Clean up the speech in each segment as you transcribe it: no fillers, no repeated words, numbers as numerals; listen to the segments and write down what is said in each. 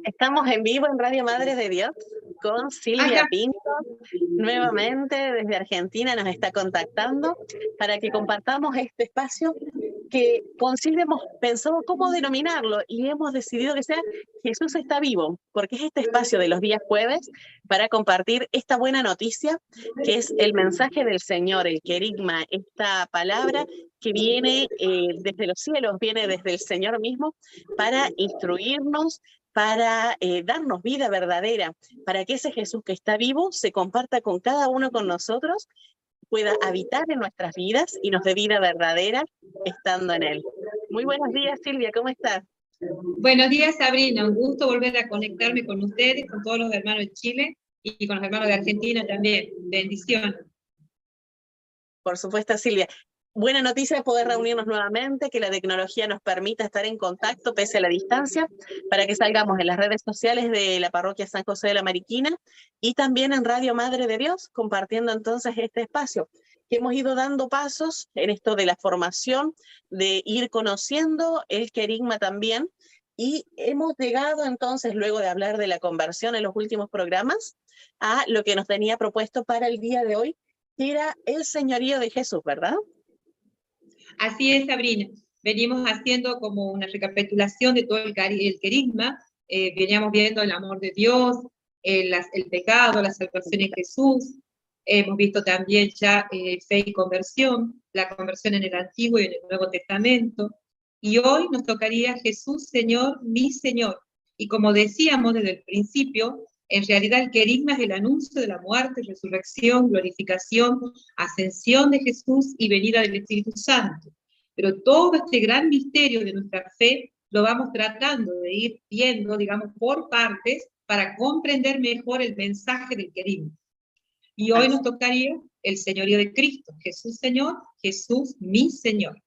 Estamos en vivo en Radio Madre de Dios con Silvia Acá. Pinto. Nuevamente desde Argentina nos está contactando para que compartamos este espacio que con Silvia hemos pensado cómo denominarlo y hemos decidido que sea Jesús está vivo, porque es este espacio de los días jueves para compartir esta buena noticia que es el mensaje del Señor, el querigma, esta palabra que viene desde los cielos, viene desde el Señor mismo para instruirnos, para darnos vida verdadera, para que ese Jesús que está vivo se comparta con cada uno con nosotros, pueda habitar en nuestras vidas y nos dé vida verdadera estando en Él. Muy buenos días, Silvia, ¿cómo estás? Buenos días, Sabrina. Un gusto volver a conectarme con ustedes, con todos los hermanos de Chile y con los hermanos de Argentina también. Bendiciones. Por supuesto, Silvia. Buena noticia es poder reunirnos nuevamente, que la tecnología nos permita estar en contacto pese a la distancia, para que salgamos en las redes sociales de la parroquia San José de la Mariquina y también en Radio Madre de Dios, compartiendo entonces este espacio, que hemos ido dando pasos en esto de la formación, de ir conociendo el querigma también, y hemos llegado entonces, luego de hablar de la conversión en los últimos programas, a lo que nos tenía propuesto para el día de hoy, que era el señorío de Jesús, ¿verdad? Así es, Sabrina. Venimos haciendo como una recapitulación de todo el querigma. Veníamos viendo el amor de Dios, el pecado, la salvación en Jesús. Hemos visto también ya fe y conversión, la conversión en el Antiguo y en el Nuevo Testamento. Y hoy nos tocaría Jesús, Señor, mi Señor. Y como decíamos desde el principio, en realidad el querigma es el anuncio de la muerte, resurrección, glorificación, ascensión de Jesús y venida del Espíritu Santo. Pero todo este gran misterio de nuestra fe lo vamos tratando de ir viendo, digamos, por partes para comprender mejor el mensaje del querigma. Y hoy nos tocaría el señorío de Cristo, Jesús Señor, Jesús mi Señor.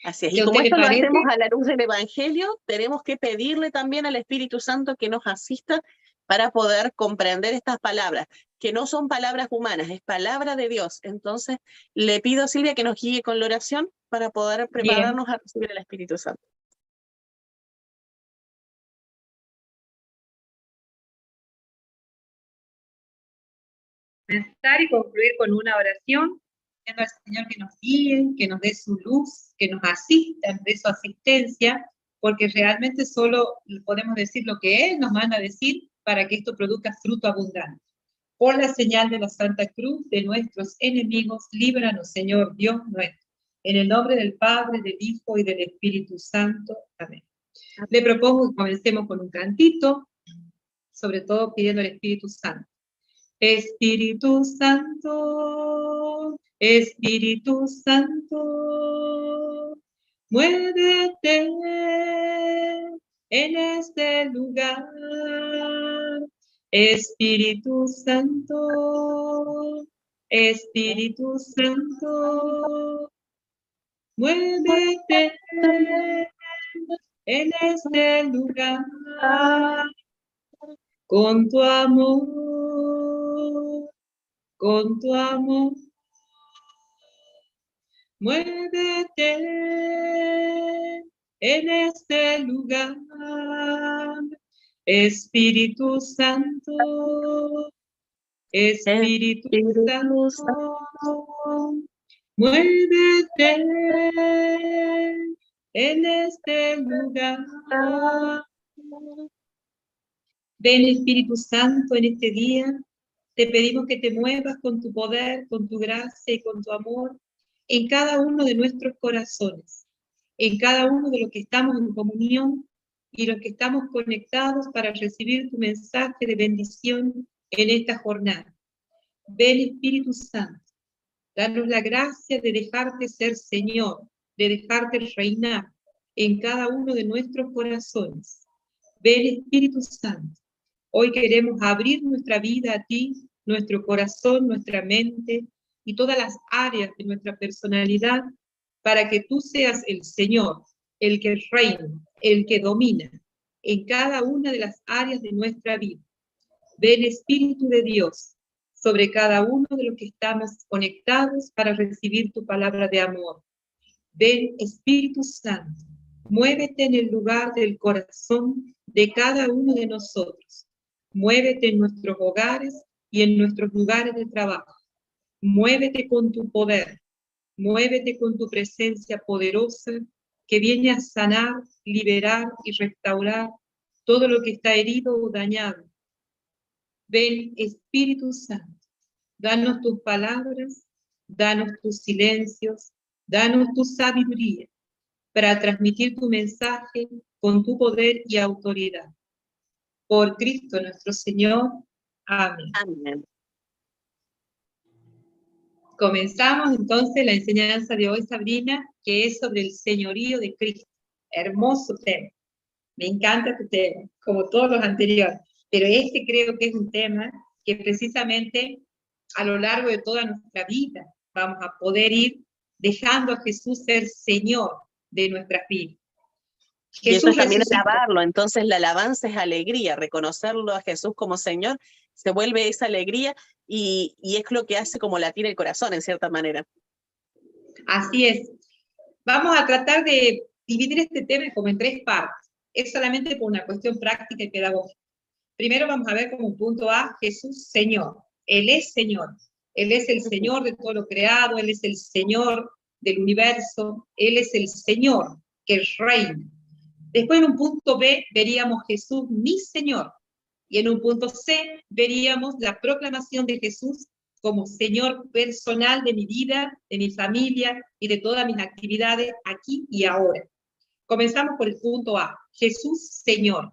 Así es, y como esto lo hacemos a la luz del Evangelio, tenemos que pedirle también al Espíritu Santo que nos asista para poder comprender estas palabras, que no son palabras humanas, es palabra de Dios. Entonces, le pido a Silvia que nos guíe con la oración para poder prepararnos a recibir el Espíritu Santo. Comenzar y concluir con una oración, pidiendo al Señor que nos guíe, que nos dé su luz, que nos asista, de su asistencia, porque realmente solo podemos decir lo que Él nos manda a decir para que esto produzca fruto abundante. Por la señal de la Santa Cruz de nuestros enemigos, líbranos, Señor Dios nuestro. En el nombre del Padre, del Hijo y del Espíritu Santo. Amén. Le propongo que comencemos con un cantito, sobre todo pidiendo al Espíritu Santo. Espíritu Santo, Espíritu Santo, muévete en este lugar. Espíritu Santo, Espíritu Santo, muévete en este lugar con tu amor, con tu amor. Muévete en este lugar, Espíritu Santo, Espíritu Santo, muévete en este lugar. Ven, Espíritu Santo, en este día, te pedimos que te muevas con tu poder, con tu gracia y con tu amor en cada uno de nuestros corazones, en cada uno de los que estamos en comunión y los que estamos conectados para recibir tu mensaje de bendición en esta jornada. Ven, Espíritu Santo, danos la gracia de dejarte ser Señor, de dejarte reinar en cada uno de nuestros corazones. Ven, Espíritu Santo, hoy queremos abrir nuestra vida a ti, nuestro corazón, nuestra mente y todas las áreas de nuestra personalidad para que tú seas el Señor, el que reina, el que domina en cada una de las áreas de nuestra vida. Ven, Espíritu de Dios, sobre cada uno de los que estamos conectados para recibir tu palabra de amor. Ven, Espíritu Santo, muévete en el lugar del corazón de cada uno de nosotros. Muévete en nuestros hogares y en nuestros lugares de trabajo. Muévete con tu poder. Muévete con tu presencia poderosa que viene a sanar, liberar y restaurar todo lo que está herido o dañado. Ven, Espíritu Santo, danos tus palabras, danos tus silencios, danos tu sabiduría para transmitir tu mensaje con tu poder y autoridad. Por Cristo nuestro Señor. Amén. Amén. Comenzamos entonces la enseñanza de hoy, Sabrina, que es sobre el señorío de Cristo. Hermoso tema. Me encanta tu tema, como todos los anteriores. Pero este creo que es un tema que precisamente a lo largo de toda nuestra vida vamos a poder ir dejando a Jesús ser Señor de nuestras vidas. Y eso es también resucitó. alabarlo, entonces la alabanza es alegría, reconocerlo a Jesús como Señor, se vuelve esa alegría y es lo que hace como latir el corazón en cierta manera. Así es. Vamos a tratar de dividir este tema como en 3 partes. Es solamente por una cuestión práctica y pedagógica. Primero vamos a ver como un punto A, Jesús Señor. Él es Señor. Él es el Señor de todo lo creado, Él es el Señor del universo, Él es el Señor que reina. Después en un punto B veríamos Jesús mi Señor. Y en un punto C veríamos la proclamación de Jesús como Señor personal de mi vida, de mi familia y de todas mis actividades aquí y ahora. Comenzamos por el punto A, Jesús Señor.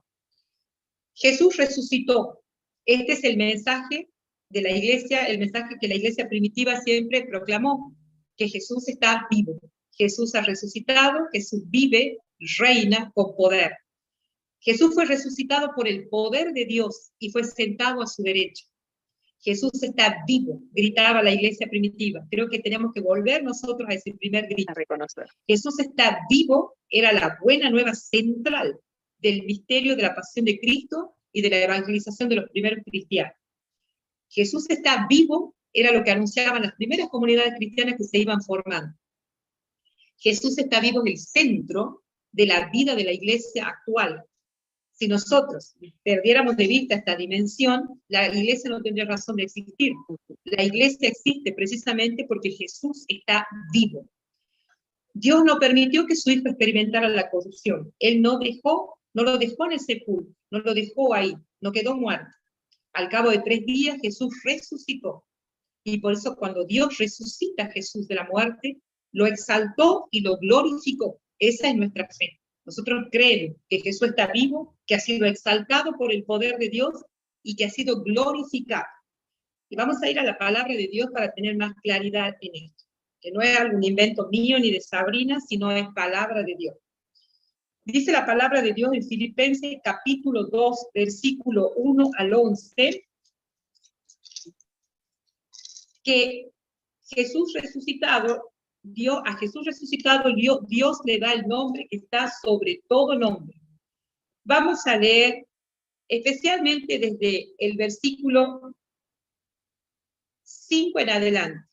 Jesús resucitó. Este es el mensaje de la iglesia, el mensaje que la iglesia primitiva siempre proclamó, que Jesús está vivo. Jesús ha resucitado, Jesús vive, reina con poder. Jesús fue resucitado por el poder de Dios y fue sentado a su derecha. Jesús está vivo, gritaba la iglesia primitiva. Creo que tenemos que volver nosotros a ese primer grito. A reconocer. Jesús está vivo, era la buena nueva central del misterio de la pasión de Cristo y de la evangelización de los primeros cristianos. Jesús está vivo, era lo que anunciaban las primeras comunidades cristianas que se iban formando. Jesús está vivo en el centro de la vida de la iglesia actual. Si nosotros perdiéramos de vista esta dimensión, la iglesia no tendría razón de existir. La iglesia existe precisamente porque Jesús está vivo. Dios no permitió que su hijo experimentara la corrupción. Él no lo dejó en el sepulcro, no lo dejó ahí, no quedó muerto. Al cabo de 3 días Jesús resucitó. Y por eso cuando Dios resucita a Jesús de la muerte, lo exaltó y lo glorificó. Esa es nuestra fe. Nosotros creemos que Jesús está vivo, que ha sido exaltado por el poder de Dios y que ha sido glorificado. Y vamos a ir a la palabra de Dios para tener más claridad en esto. Que no es algún invento mío ni de Sabrina, sino es palabra de Dios. Dice la palabra de Dios en Filipenses capítulo 2, versículo 1 al 11, que Jesús resucitado, Dios le da el nombre que está sobre todo nombre. Vamos a leer especialmente desde el versículo 5 en adelante.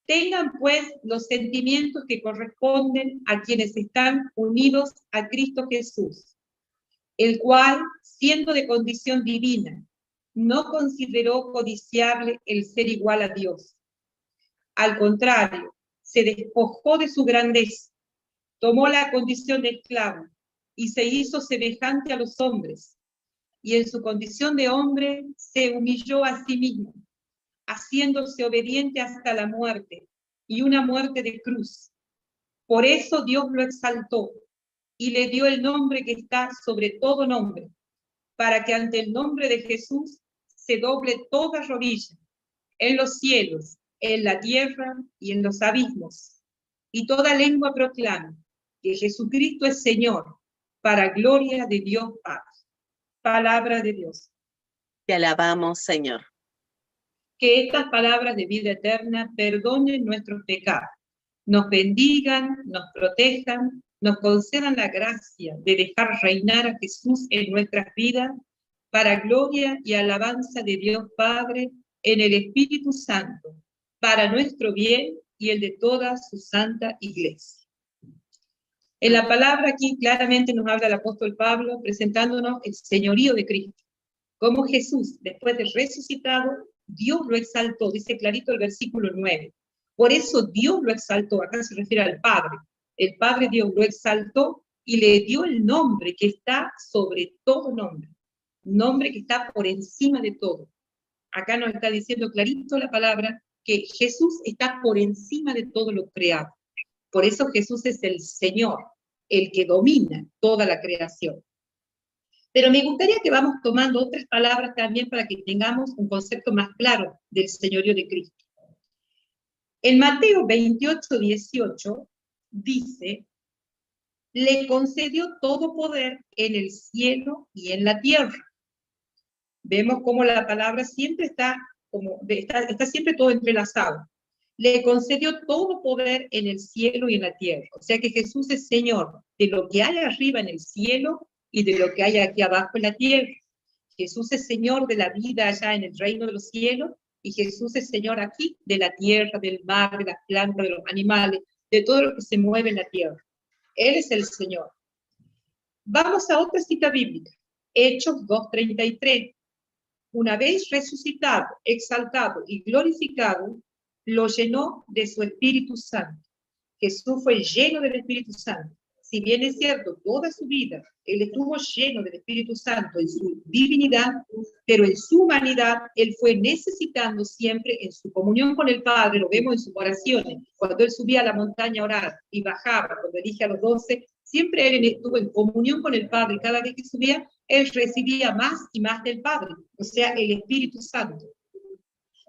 Tengan pues los sentimientos que corresponden a quienes están unidos a Cristo Jesús, el cual, siendo de condición divina, no consideró codiciable el ser igual a Dios. Al contrario, se despojó de su grandeza, tomó la condición de esclavo y se hizo semejante a los hombres. Y en su condición de hombre se humilló a sí mismo, haciéndose obediente hasta la muerte, y una muerte de cruz. Por eso Dios lo exaltó y le dio el nombre que está sobre todo nombre, para que ante el nombre de Jesús se doble toda rodilla, en los cielos, en la tierra y en los abismos, y toda lengua proclame que Jesucristo es Señor, para gloria de Dios Padre. Palabra de Dios. Te alabamos, Señor. Que estas palabras de vida eterna perdonen nuestros pecados, nos bendigan, nos protejan, nos concedan la gracia de dejar reinar a Jesús en nuestras vidas, para gloria y alabanza de Dios Padre, en el Espíritu Santo, para nuestro bien y el de toda su santa iglesia. En la palabra aquí claramente nos habla el apóstol Pablo presentándonos el señorío de Cristo. Como Jesús, después de resucitado, Dios lo exaltó, dice clarito el versículo 9. Por eso Dios lo exaltó, acá se refiere al Padre. El Padre Dios lo exaltó y le dio el nombre que está sobre todo nombre que está por encima de todo. Acá nos está diciendo clarito la palabra que Jesús está por encima de todo lo creado. Por eso Jesús es el Señor, el que domina toda la creación. Pero me gustaría que vamos tomando otras palabras también para que tengamos un concepto más claro del señorío de Cristo. En Mateo 28, 18 dice, le concedió todo poder en el cielo y en la tierra. Vemos cómo la palabra siempre está siempre todo entrelazado. Le concedió todo poder en el cielo y en la tierra. O sea que Jesús es Señor de lo que hay arriba en el cielo y de lo que hay aquí abajo en la tierra. Jesús es Señor de la vida allá en el reino de los cielos y Jesús es Señor aquí de la tierra, del mar, de las plantas, de los animales, de todo lo que se mueve en la tierra. Él es el Señor. Vamos a otra cita bíblica, Hechos 2:33. Una vez resucitado, exaltado y glorificado, lo llenó de su Espíritu Santo. Jesús fue lleno del Espíritu Santo. Si bien es cierto, toda su vida, Él estuvo lleno del Espíritu Santo en su divinidad, pero en su humanidad, Él fue necesitando siempre en su comunión con el Padre, lo vemos en sus oraciones, cuando Él subía a la montaña a orar y bajaba, cuando elige a los 12, siempre Él estuvo en comunión con el Padre. Cada vez que subía, Él recibía más y más del Padre, o sea, el Espíritu Santo.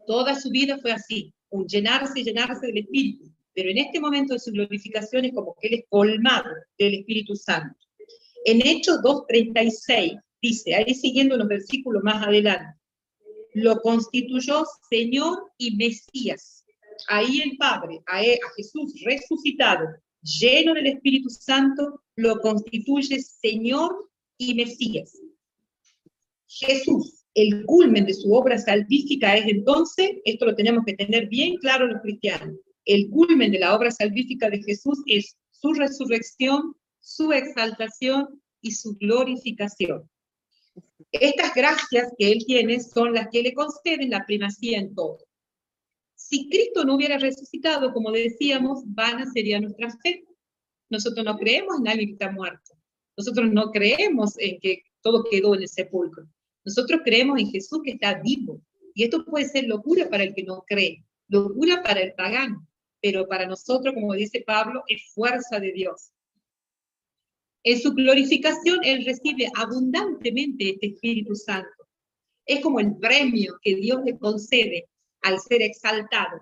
Toda su vida fue así, un llenarse y llenarse del Espíritu. Pero en este momento de su glorificación es como que Él es colmado del Espíritu Santo. En Hechos 2:36 dice, ahí siguiendo los versículos más adelante, lo constituyó Señor y Mesías. Ahí el Padre, a Jesús resucitado, lleno del Espíritu Santo, lo constituye Señor y Mesías. Jesús, el culmen de su obra salvífica es entonces, esto lo tenemos que tener bien claro los cristianos, el culmen de la obra salvífica de Jesús es su resurrección, su exaltación y su glorificación. Estas gracias que Él tiene son las que le conceden la primacía en todo. Si Cristo no hubiera resucitado, como decíamos, vana sería nuestra fe. Nosotros no creemos en alguien que está muerto. Nosotros no creemos en que todo quedó en el sepulcro. Nosotros creemos en Jesús que está vivo. Y esto puede ser locura para el que no cree, locura para el pagano. Pero para nosotros, como dice Pablo, es fuerza de Dios. En su glorificación, Él recibe abundantemente este Espíritu Santo. Es como el premio que Dios le concede al ser exaltado.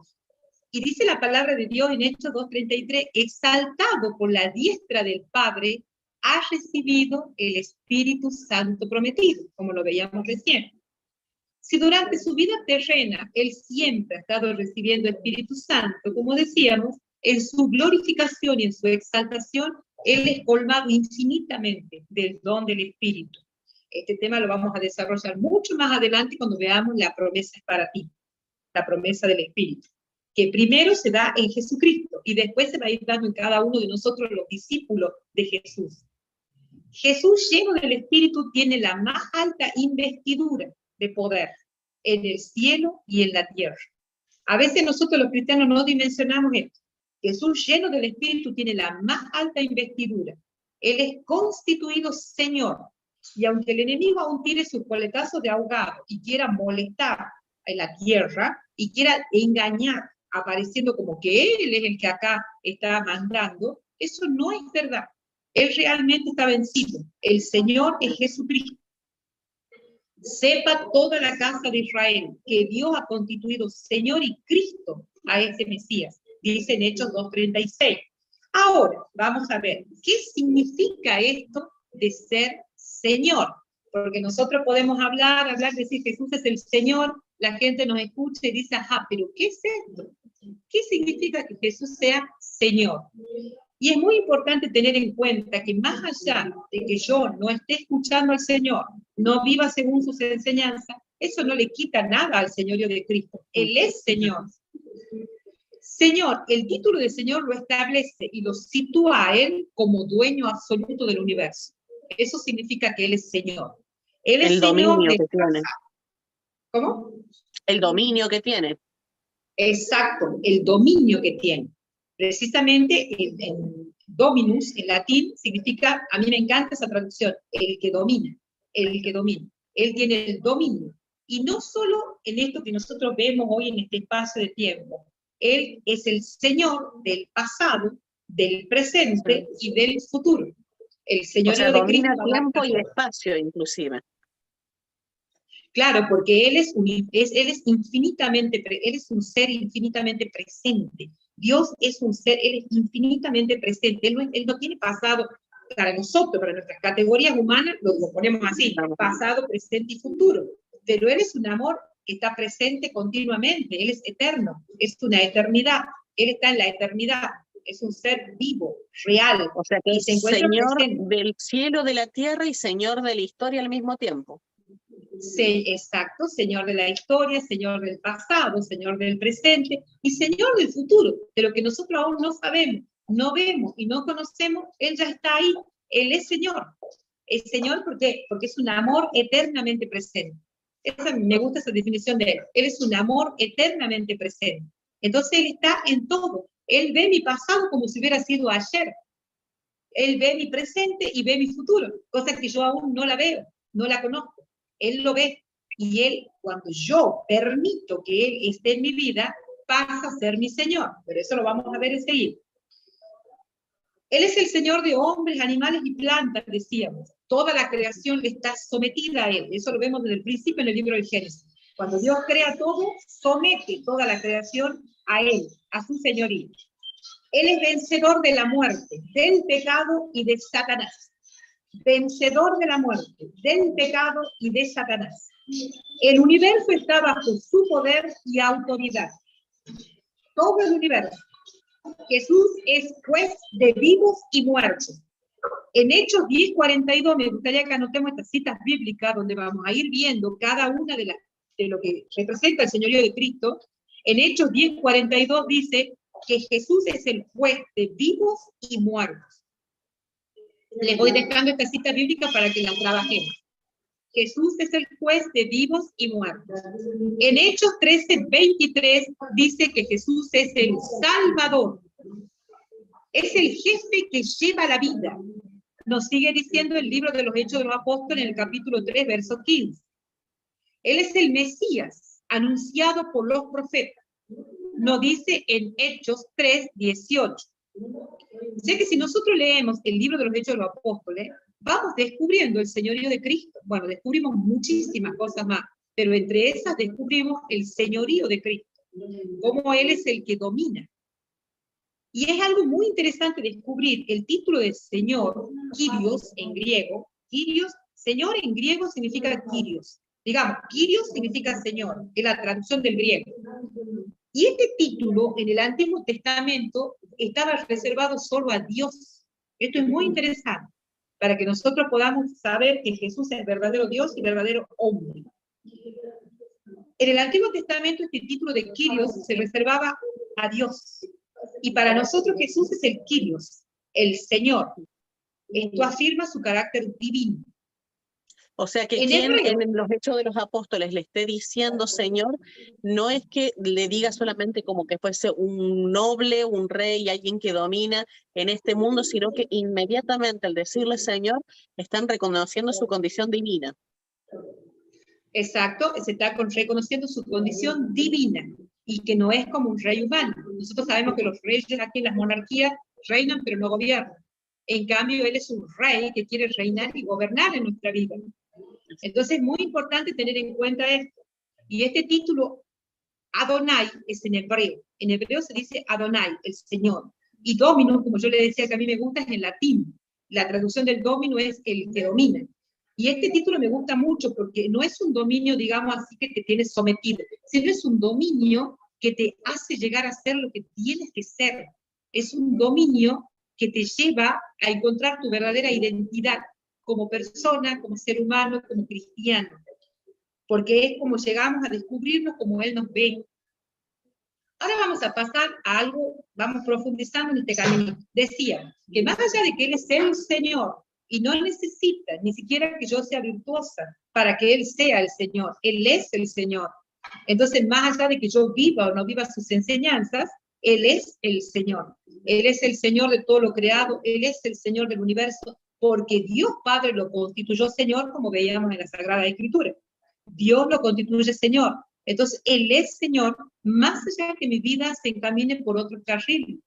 Y dice la palabra de Dios en Hechos 2:33, exaltado por la diestra del Padre, ha recibido el Espíritu Santo prometido, como lo veíamos recién. Si durante su vida terrena Él siempre ha estado recibiendo Espíritu Santo, como decíamos, en su glorificación y en su exaltación, Él es colmado infinitamente del don del Espíritu. Este tema lo vamos a desarrollar mucho más adelante cuando veamos la promesa para ti, la promesa del Espíritu, que primero se da en Jesucristo y después se va a ir dando en cada uno de nosotros los discípulos de Jesús. Jesús, lleno del Espíritu, tiene la más alta investidura de poder en el cielo y en la tierra. A veces nosotros los cristianos no dimensionamos esto. Jesús, lleno del Espíritu, tiene la más alta investidura. Él es constituido Señor. Y aunque el enemigo aún tire sus coletazos de ahogado y quiera molestar en la tierra y quiera engañar, apareciendo como que Él es el que acá está mandando, eso no es verdad. Él realmente está vencido. El Señor es Jesucristo. Sepa toda la casa de Israel que Dios ha constituido Señor y Cristo a ese Mesías. Dice en Hechos 2:36. Ahora, vamos a ver, ¿qué significa esto de ser Señor? Porque nosotros podemos hablar, decir Jesús es el Señor, la gente nos escucha y dice, ajá, pero ¿qué es esto? ¿Qué significa que Jesús sea Señor? Y es muy importante tener en cuenta que más allá de que yo no esté escuchando al Señor, no viva según sus enseñanzas, eso no le quita nada al señorío de Cristo. Él es Señor. Señor, el título de Señor lo establece y lo sitúa a Él como dueño absoluto del universo. Eso significa que Él es Señor. Él es El Señor dominio de... que tiene. ¿Cómo? El dominio que tiene. Exacto, el dominio que tiene. Precisamente en dominus, en latín, significa, a mí me encanta esa traducción, el que domina, el que domina. Él tiene el dominio. Y no solo en esto que nosotros vemos hoy en este espacio de tiempo. Él es el Señor del pasado, del presente y del futuro. El O señorío sea, de Cristo domina abarca tiempo y todo. espacio inclusive. Claro, porque él es infinitamente, él es un ser infinitamente presente. Dios es un ser, él es infinitamente presente. Él no tiene pasado para nosotros, para nuestras categorías humanas, lo ponemos así, pasado, presente y futuro. Pero él es un amor que está presente continuamente, él es eterno, es una eternidad, él está en la eternidad, es un ser vivo, real, O sea que y es se encuentra Señor presente. del cielo, de la tierra y Señor de la historia al mismo tiempo. Exacto, Señor de la historia, Señor del pasado, Señor del presente y Señor del futuro, de lo que nosotros aún no sabemos, no vemos y no conocemos, Él ya está ahí, Él es Señor. Es Señor porque es un amor eternamente presente. Me gusta esa definición de Él. Él es un amor eternamente presente. Entonces Él está en todo. Él ve mi pasado como si hubiera sido ayer. Él ve mi presente y ve mi futuro, cosa que yo aún no la veo, no la conozco. Él lo ve y Él, cuando yo permito que Él esté en mi vida, pasa a ser mi Señor. Pero eso lo vamos a ver enseguida. Él es el Señor de hombres, animales y plantas, decíamos. Toda la creación está sometida a Él. Eso lo vemos desde el principio en el libro del Génesis. Cuando Dios crea todo, somete toda la creación a Él, a su señorío. Él es vencedor de la muerte, del pecado y de Satanás. Vencedor de la muerte, del pecado y de Satanás. El universo está bajo su poder y autoridad. Todo el universo. Jesús es juez de vivos y muertos. En Hechos 10:42, me gustaría que anotemos estas citas bíblicas donde vamos a ir viendo cada una de lo que representa el señorío de Cristo. En Hechos 10:42 dice que Jesús es el juez de vivos y muertos. Les voy dejando esta cita bíblica para que la trabajemos. Jesús es el juez de vivos y muertos. En Hechos 13:23 dice que Jesús es el Salvador. Es el jefe que lleva la vida. Nos sigue diciendo el libro de los Hechos de los Apóstoles en el capítulo 3, verso 15. Él es el Mesías, anunciado por los profetas. Nos dice en Hechos 3:18. O sea que si nosotros leemos el libro de los Hechos de los Apóstoles, vamos descubriendo el señorío de Cristo. Bueno, descubrimos muchísimas cosas más, pero entre esas descubrimos el señorío de Cristo, cómo Él es el que domina. Y es algo muy interesante descubrir el título de Señor, Kyrios en griego. Kyrios, Señor en griego significa Kyrios. Digamos, Kyrios significa Señor, es la traducción del griego. Y este título en el Antiguo Testamento estaba reservado solo a Dios. Esto es muy interesante, para que nosotros podamos saber que Jesús es verdadero Dios y verdadero hombre. En el Antiguo Testamento este título de Kyrios se reservaba a Dios. Y para nosotros Jesús es el Kyrios, el Señor. Esto afirma su carácter divino. O sea que quien en los Hechos de los Apóstoles le esté diciendo Señor, no es que le diga solamente como que fuese un noble, un rey, alguien que domina en este mundo, sino que inmediatamente al decirle Señor, están reconociendo su condición divina. Exacto, se está reconociendo su condición divina y que no es como un rey humano. Nosotros sabemos que los reyes aquí en las monarquías reinan pero no gobiernan. En cambio, él es un rey que quiere reinar y gobernar en nuestra vida. Entonces es muy importante tener en cuenta esto. Y este título, Adonai, es en hebreo. En hebreo se dice Adonai, el Señor. Y Dominus, como yo le decía que a mí me gusta, es en latín. La traducción del Dominus es el que domina. Y este título me gusta mucho porque no es un dominio, digamos así, que te tienes sometido, sino es un dominio que te hace llegar a ser lo que tienes que ser. Es un dominio que te lleva a encontrar tu verdadera identidad como persona, como ser humano, como cristiano. Porque es como llegamos a descubrirnos como Él nos ve. Ahora vamos a pasar a algo, vamos profundizando en este camino. Decía que más allá de que Él es el Señor, y no necesita ni siquiera que yo sea virtuosa para que Él sea el Señor, Él es el Señor. Entonces, más allá de que yo viva o no viva sus enseñanzas, Él es el Señor. Él es el Señor de todo lo creado, Él es el Señor del universo, porque Dios Padre lo constituyó Señor, como veíamos en la Sagrada Escritura. Dios lo constituye Señor. Entonces, Él es Señor, más allá de que mi vida se encamine por otro carril.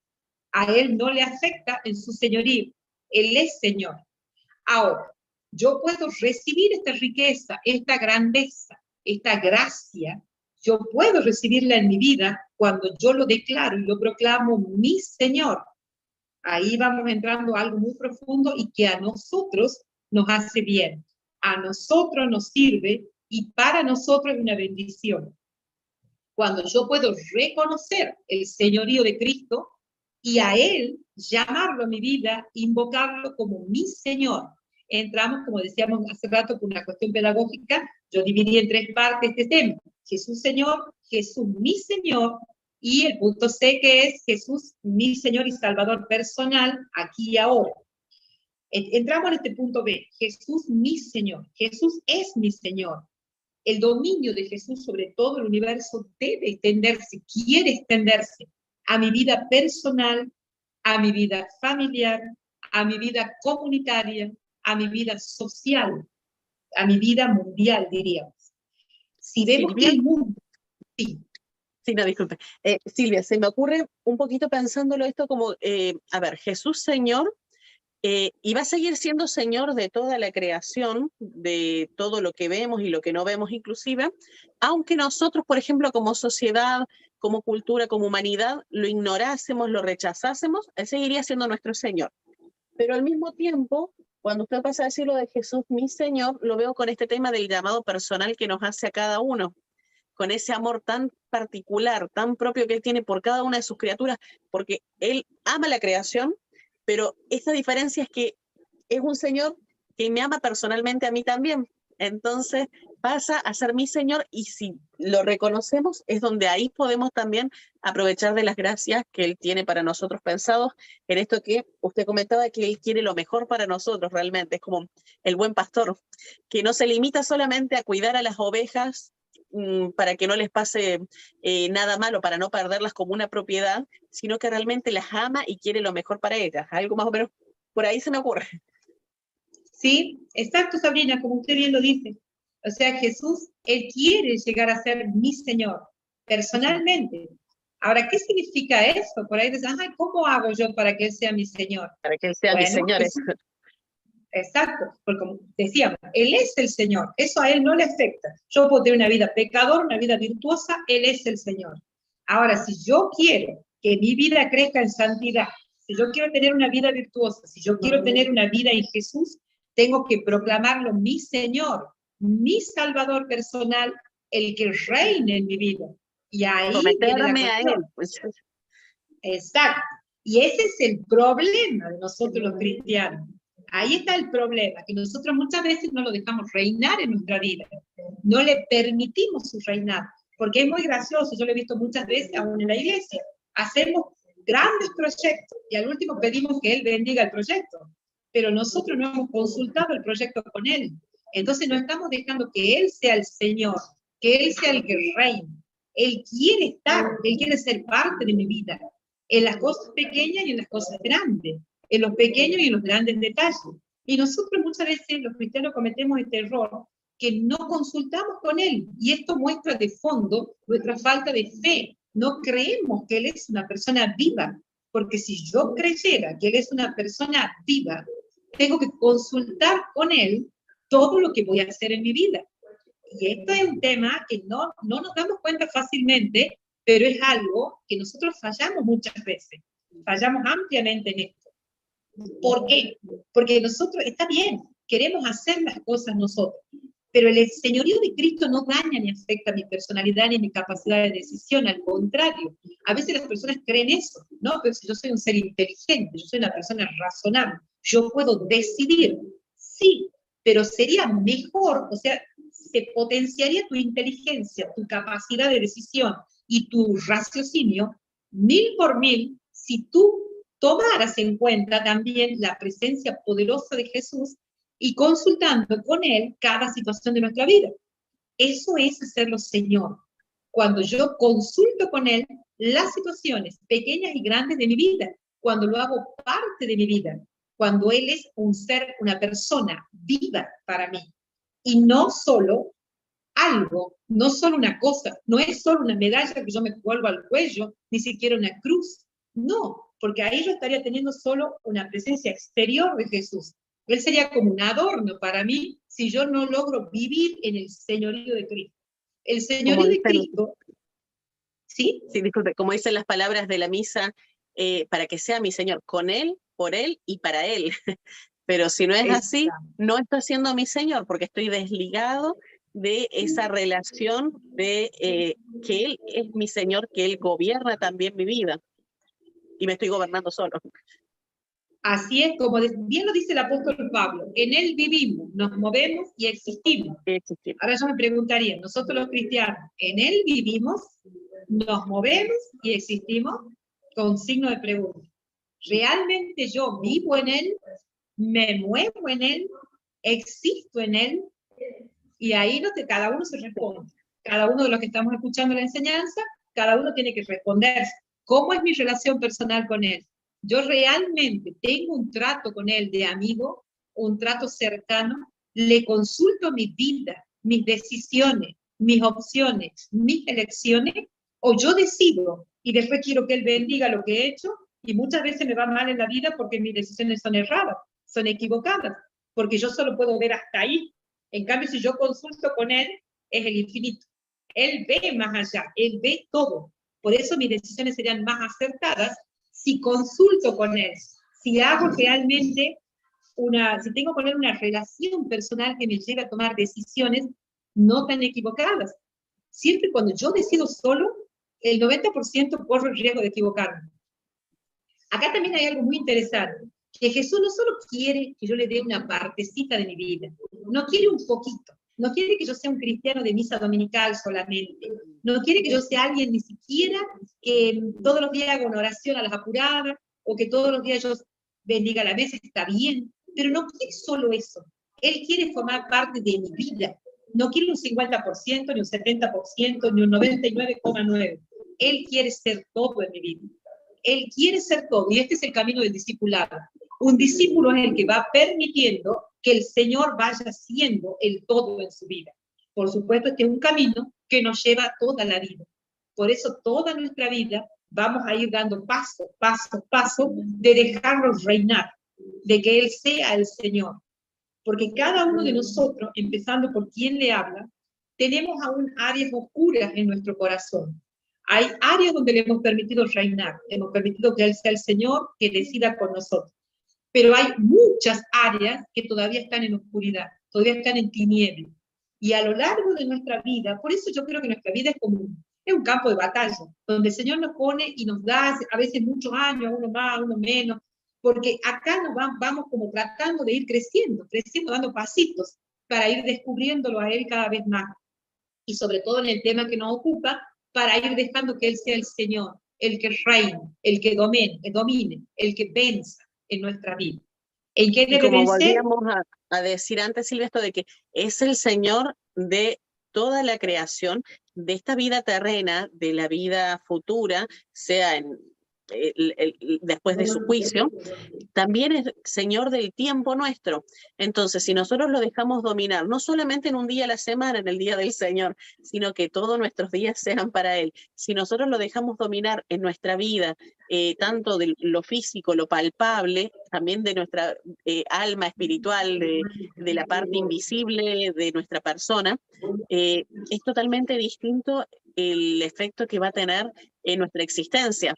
A Él no le afecta en su señorío. Él es Señor. Ahora, yo puedo recibir esta riqueza, esta grandeza, esta gracia, yo puedo recibirla en mi vida cuando yo lo declaro y lo proclamo mi Señor. Ahí vamos entrando a algo muy profundo y que a nosotros nos hace bien. A nosotros nos sirve y para nosotros es una bendición. Cuando yo puedo reconocer el señorío de Cristo y a Él llamarlo a mi vida, invocarlo como mi Señor. Entramos, como decíamos hace rato, con una cuestión pedagógica, yo dividí en 3 partes este tema. Jesús Señor, Jesús mi Señor, y el punto C que es Jesús mi Señor y Salvador personal, aquí y ahora. Entramos en este punto B, Jesús mi Señor, Jesús es mi Señor. El dominio de Jesús sobre todo el universo debe extenderse, quiere extenderse a mi vida personal, a mi vida familiar, a mi vida comunitaria, a mi vida social, a mi vida mundial, diríamos. Si vemos Silvia, que el mundo... Sí. Sí, no, disculpe. Silvia, se me ocurre un poquito pensándolo esto como, a ver, Jesús Señor, y va a seguir siendo Señor de toda la creación, de todo lo que vemos y lo que no vemos inclusive, aunque nosotros, por ejemplo, como sociedad, como cultura, como humanidad, lo ignorásemos, lo rechazásemos, Él seguiría siendo nuestro Señor. Pero al mismo tiempo, cuando usted pasa a decirlo de Jesús, mi Señor, lo veo con este tema del llamado personal que nos hace a cada uno, con ese amor tan particular, tan propio que Él tiene por cada una de sus criaturas, porque Él ama la creación, pero esta diferencia es que es un Señor que me ama personalmente a mí también. Entonces pasa a ser mi Señor y si lo reconocemos es donde ahí podemos también aprovechar de las gracias que Él tiene para nosotros pensados en esto que usted comentaba, que Él quiere lo mejor para nosotros realmente. Es como el buen pastor, que no se limita solamente a cuidar a las ovejas para que no les pase nada malo, para no perderlas como una propiedad, sino que realmente las ama y quiere lo mejor para ellas. Algo más o menos por ahí se me ocurre. Sí, exacto, Sabrina, como usted bien lo dice. O sea, Jesús, Él quiere llegar a ser mi Señor, personalmente. Ahora, ¿qué significa eso? Por ahí dicen, ¿cómo hago yo para que Él sea mi Señor? Para que Él sea mi Bueno, Señor. Jesús, exacto, porque como decíamos, Él es el Señor, eso a Él no le afecta. Yo puedo tener una vida pecadora, una vida virtuosa, Él es el Señor. Ahora, si yo quiero que mi vida crezca en santidad, si yo quiero tener una vida virtuosa, si yo quiero tener una vida en Jesús, tengo que proclamarlo mi Señor, mi Salvador personal, el que reine en mi vida. Y ahí viene la cuestión. A Él. Pues. Exacto. Y ese es el problema de nosotros los cristianos. Ahí está el problema, que nosotros muchas veces no lo dejamos reinar en nuestra vida. No le permitimos su reinado. Porque es muy gracioso, yo lo he visto muchas veces aún en la iglesia. Hacemos grandes proyectos y al último pedimos que Él bendiga el proyecto. Pero nosotros no hemos consultado el proyecto con Él. Entonces no estamos dejando que Él sea el Señor, que Él sea el que reine. Él quiere estar, Él quiere ser parte de mi vida, en las cosas pequeñas y en las cosas grandes, en los pequeños y en los grandes detalles. Y nosotros muchas veces los cristianos cometemos este error que no consultamos con Él. Y esto muestra de fondo nuestra falta de fe. No creemos que Él es una persona viva, porque si yo creyera que Él es una persona viva, tengo que consultar con Él todo lo que voy a hacer en mi vida. Y esto es un tema que no nos damos cuenta fácilmente, pero es algo que nosotros fallamos muchas veces. Fallamos ampliamente en esto. ¿Por qué? Porque nosotros, está bien, queremos hacer las cosas nosotros, pero el señorío de Cristo no daña ni afecta mi personalidad ni mi capacidad de decisión, al contrario. A veces las personas creen eso, ¿no? Pero si yo soy un ser inteligente, yo soy una persona razonable, yo puedo decidir, sí, pero sería mejor, o sea, se potenciaría tu inteligencia, tu capacidad de decisión y tu raciocinio, 1000 por 1000, si tú tomaras en cuenta también la presencia poderosa de Jesús y consultando con Él cada situación de nuestra vida. Eso es hacerlo Señor. Cuando yo consulto con Él las situaciones pequeñas y grandes de mi vida, cuando lo hago parte de mi vida, cuando Él es un ser, una persona viva para mí, y no solo algo, no solo una cosa, no es solo una medalla que yo me cuelgo al cuello, ni siquiera una cruz, no, porque ahí yo estaría teniendo solo una presencia exterior de Jesús. Él sería como un adorno para mí si yo no logro vivir en el señorío de Cristo. El señorío de Cristo, ¿sí? Sí, disculpe, como dicen las palabras de la misa, para que sea mi Señor, con Él, por Él y para Él. Pero si no es así, no está siendo mi Señor, porque estoy desligado de esa relación de que Él es mi Señor, que Él gobierna también mi vida, y me estoy gobernando solo. Así es, como bien lo dice el apóstol Pablo, en Él vivimos, nos movemos y existimos. Ahora yo me preguntaría, nosotros los cristianos, ¿en Él vivimos, nos movemos y existimos? Con signo de pregunta. ¿Realmente yo vivo en Él? ¿Me muevo en Él? ¿Existo en Él? Y ahí cada uno se responde. Cada uno de los que estamos escuchando la enseñanza, cada uno tiene que responder. ¿Cómo es mi relación personal con Él? Yo realmente tengo un trato con Él de amigo, un trato cercano, le consulto mi vida, mis decisiones, mis opciones, mis elecciones, o yo decido y después quiero que Él bendiga lo que he hecho, y muchas veces me va mal en la vida porque mis decisiones son erradas, son equivocadas, porque yo solo puedo ver hasta ahí. En cambio, si yo consulto con Él, es el infinito. Él ve más allá, Él ve todo. Por eso mis decisiones serían más acertadas si consulto con Él, si hago realmente si tengo con Él una relación personal que me lleve a tomar decisiones no tan equivocadas. Siempre cuando yo decido solo, el 90% corro el riesgo de equivocarme. Acá también hay algo muy interesante, que Jesús no solo quiere que yo le dé una partecita de mi vida, no quiere un poquito, no quiere que yo sea un cristiano de misa dominical solamente, no quiere que yo sea alguien ni siquiera que todos los días haga una oración a las apuradas, o que todos los días yo bendiga la mesa, está bien, pero no quiere solo eso. Él quiere formar parte de mi vida, no quiere un 50%, ni un 70%, ni un 99,9%. Él quiere ser todo en mi vida. Él quiere ser todo, y este es el camino del discipulado. Un discípulo es el que va permitiendo que el Señor vaya siendo el todo en su vida. Por supuesto, este es un camino que nos lleva toda la vida. Por eso toda nuestra vida vamos a ir dando paso, paso, paso, de dejarlo reinar, de que Él sea el Señor. Porque cada uno de nosotros, empezando por quien le habla, tenemos aún áreas oscuras en nuestro corazón. Hay áreas donde le hemos permitido reinar, hemos permitido que Él sea el Señor, que decida por nosotros. Pero hay muchas áreas que todavía están en oscuridad, todavía están en tinieblas. Y a lo largo de nuestra vida, por eso yo creo que nuestra vida es un campo de batalla, donde el Señor nos pone y nos da a veces muchos años, uno más, uno menos, porque acá nos vamos como tratando de ir creciendo, dando pasitos para ir descubriéndolo a Él cada vez más. Y sobre todo en el tema que nos ocupa, para ir dejando que Él sea el Señor, el que reine, el que domine, el que venza en nuestra vida. ¿En qué debe como vencer? volvíamos a decir antes, Silvia, esto de que es el Señor de toda la creación, de esta vida terrena, de la vida futura, sea después de su juicio, también es Señor del tiempo nuestro. Entonces, si nosotros lo dejamos dominar, no solamente en un día a la semana, en el día del Señor, sino que todos nuestros días sean para Él, si nosotros lo dejamos dominar en nuestra vida, tanto de lo físico, lo palpable, también de nuestra alma espiritual, de la parte invisible de nuestra persona, es totalmente distinto el efecto que va a tener en nuestra existencia.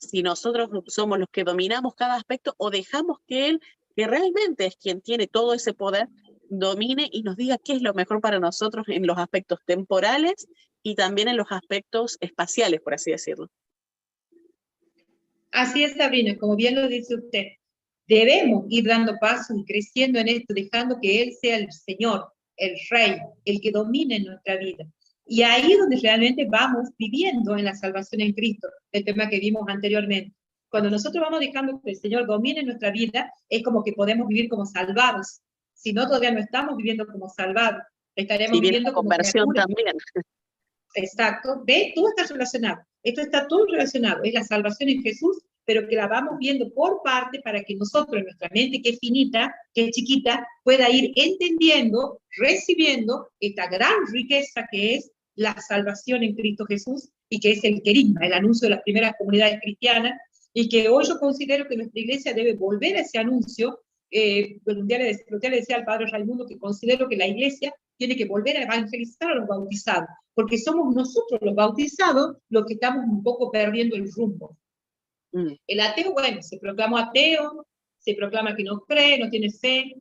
Si nosotros somos los que dominamos cada aspecto o dejamos que Él, que realmente es quien tiene todo ese poder, domine y nos diga qué es lo mejor para nosotros en los aspectos temporales y también en los aspectos espaciales, por así decirlo. Así es, Sabrina, como bien lo dice usted. Debemos ir dando pasos y creciendo en esto, dejando que Él sea el Señor, el Rey, el que domine en nuestra vida. Y ahí es donde realmente vamos viviendo en la salvación en Cristo, el tema que vimos anteriormente. Cuando nosotros vamos dejando que el Señor domine nuestra vida, es como que podemos vivir como salvados. Si no, todavía no estamos viviendo como salvados. Estaremos Y viene la viviendo como conversión criaturas. también. Exacto. ¿Ve? Todo está relacionado. Esto está todo relacionado. Es la salvación en Jesús, pero que la vamos viendo por parte para que nosotros, en nuestra mente que es finita, que es chiquita, pueda ir entendiendo, recibiendo esta gran riqueza que es la salvación en Cristo Jesús y que es el querigma, el anuncio de las primeras comunidades cristianas, y que hoy yo considero que nuestra iglesia debe volver a ese anuncio. Un día le decía al padre Raimundo que considero que la iglesia tiene que volver a evangelizar a los bautizados, porque somos nosotros los bautizados los que estamos un poco perdiendo el rumbo. El ateo, bueno, se proclama ateo, se proclama que no cree, no tiene fe,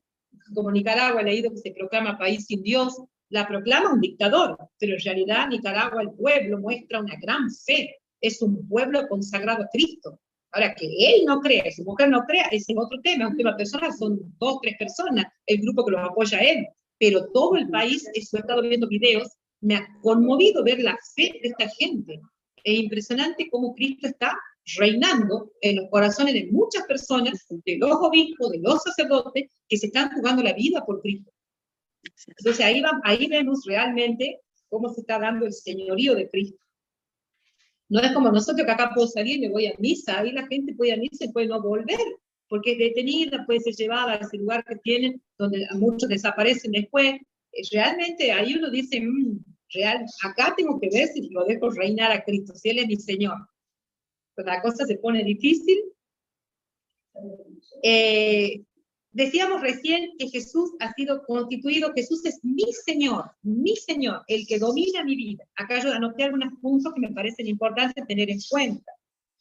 como Nicaragua he leído que se proclama país sin Dios, la proclama un dictador, pero en realidad Nicaragua, el pueblo, muestra una gran fe, es un pueblo consagrado a Cristo. Ahora, que él no crea, su mujer no crea, ese es otro tema, es un tema personal, son 2 o 3 personas, el grupo que los apoya a él, pero todo el país, eso he estado viendo videos, me ha conmovido ver la fe de esta gente. Es impresionante cómo Cristo está reinando en los corazones de muchas personas, de los obispos, de los sacerdotes, que se están jugando la vida por Cristo. Entonces ahí vemos realmente cómo se está dando el señorío de Cristo. No es como nosotros que acá puedo salir, me voy a misa, ahí la gente puede ir a misa y puede no volver, porque es detenida, puede ser llevada a ese lugar que tienen, donde muchos desaparecen después. Realmente ahí uno dice, real, acá tengo que ver si lo dejo reinar a Cristo, si Él es mi Señor. Cuando la cosa se pone difícil. Decíamos recién que Jesús ha sido constituido, Jesús es mi Señor, el que domina mi vida. Acá yo anoté algunos puntos que me parecen importantes tener en cuenta.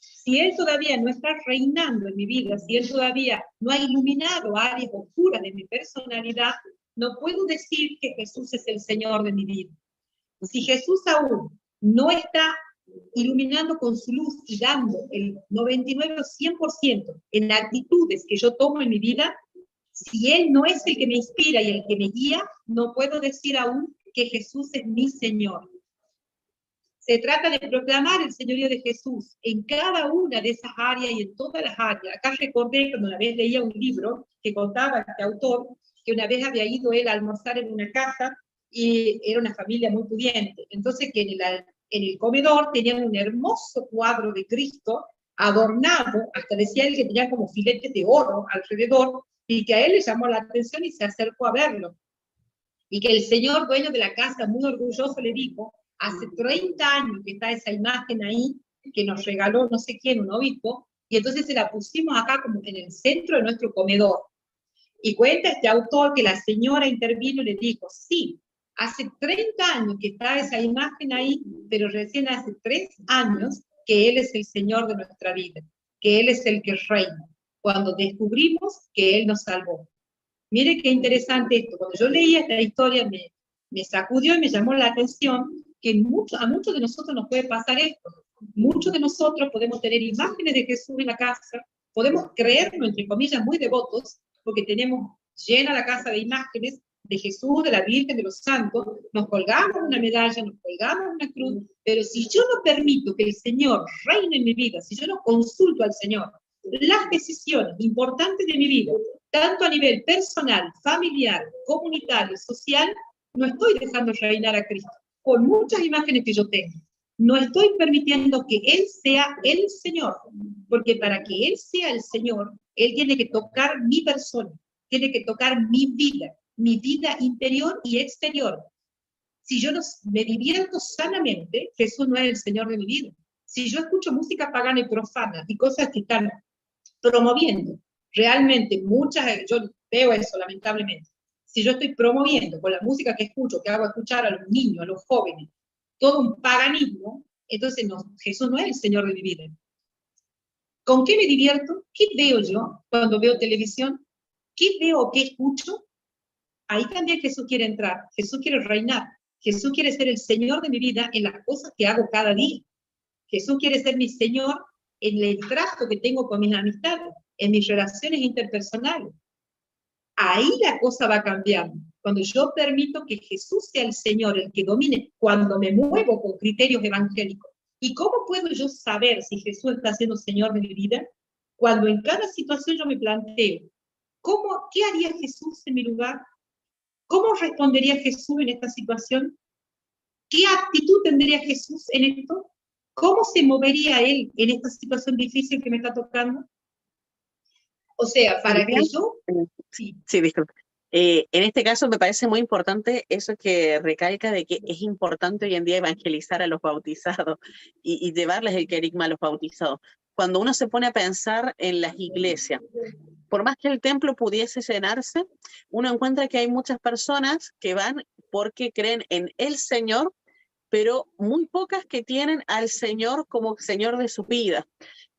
Si Él todavía no está reinando en mi vida, si Él todavía no ha iluminado áreas oscuras de mi personalidad, no puedo decir que Jesús es el Señor de mi vida. Si Jesús aún no está iluminando con su luz y dando el 99 o 100% en actitudes que yo tomo en mi vida, si Él no es el que me inspira y el que me guía, no puedo decir aún que Jesús es mi Señor. Se trata de proclamar el señorío de Jesús en cada una de esas áreas y en todas las áreas. Acá recordé cuando una vez leía un libro que contaba este autor, que una vez había ido él a almorzar en una casa y era una familia muy pudiente. Entonces que en el comedor tenían un hermoso cuadro de Cristo adornado, hasta decía él que tenía como filetes de oro alrededor, y que a él le llamó la atención y se acercó a verlo. Y que el señor dueño de la casa, muy orgulloso, le dijo, hace 30 años que está esa imagen ahí, que nos regaló no sé quién, un obispo, y entonces se la pusimos acá como en el centro de nuestro comedor. Y cuenta este autor que la señora intervino y le dijo, sí, hace 30 años que está esa imagen ahí, pero recién hace 3 años que Él es el Señor de nuestra vida, que Él es el que reina, cuando descubrimos que Él nos salvó. Mire qué interesante esto. Cuando yo leía esta historia me sacudió y me llamó la atención que a muchos de nosotros nos puede pasar esto. Muchos de nosotros podemos tener imágenes de Jesús en la casa, podemos creernos, entre comillas, muy devotos, porque tenemos llena la casa de imágenes de Jesús, de la Virgen, de los santos, nos colgamos una medalla, nos colgamos una cruz, pero si yo no permito que el Señor reine en mi vida, si yo no consulto al Señor, las decisiones importantes de mi vida, tanto a nivel personal, familiar, comunitario, social, no estoy dejando reinar a Cristo, con muchas imágenes que yo tengo. No estoy permitiendo que Él sea el Señor, porque para que Él sea el Señor, Él tiene que tocar mi persona, tiene que tocar mi vida interior y exterior. Si yo no me divierto sanamente, Jesús no es el Señor de mi vida. Si yo escucho música pagana y profana y cosas que están promoviendo, realmente yo veo eso lamentablemente, si yo estoy promoviendo con la música que escucho, que hago escuchar a los niños, a los jóvenes, todo un paganismo, entonces Jesús no es el Señor de mi vida. ¿Con qué me divierto? ¿Qué veo yo cuando veo televisión? ¿Qué veo o qué escucho? Ahí también Jesús quiere entrar, Jesús quiere reinar, Jesús quiere ser el Señor de mi vida en las cosas que hago cada día. Jesús quiere ser mi Señor en el trato que tengo con mis amistades, en mis relaciones interpersonales. Ahí la cosa va cambiando. cuando yo permito que Jesús sea el Señor, el que domine, cuando me muevo con criterios evangélicos. ¿Y cómo puedo yo saber si Jesús está siendo Señor de mi vida? Cuando en cada situación yo me planteo, ¿qué haría Jesús en mi lugar? ¿Cómo respondería Jesús en esta situación? ¿Qué actitud tendría Jesús en esto? ¿Cómo se movería Él en esta situación difícil que me está tocando? O sea, para que yo... Sí, sí, disculpe. En este caso me parece muy importante eso que recalca de que es importante hoy en día evangelizar a los bautizados y llevarles el querigma a los bautizados. Cuando uno se pone a pensar en las iglesias, por más que el templo pudiese llenarse, uno encuentra que hay muchas personas que van porque creen en el Señor, pero muy pocas que tienen al Señor como Señor de su vida.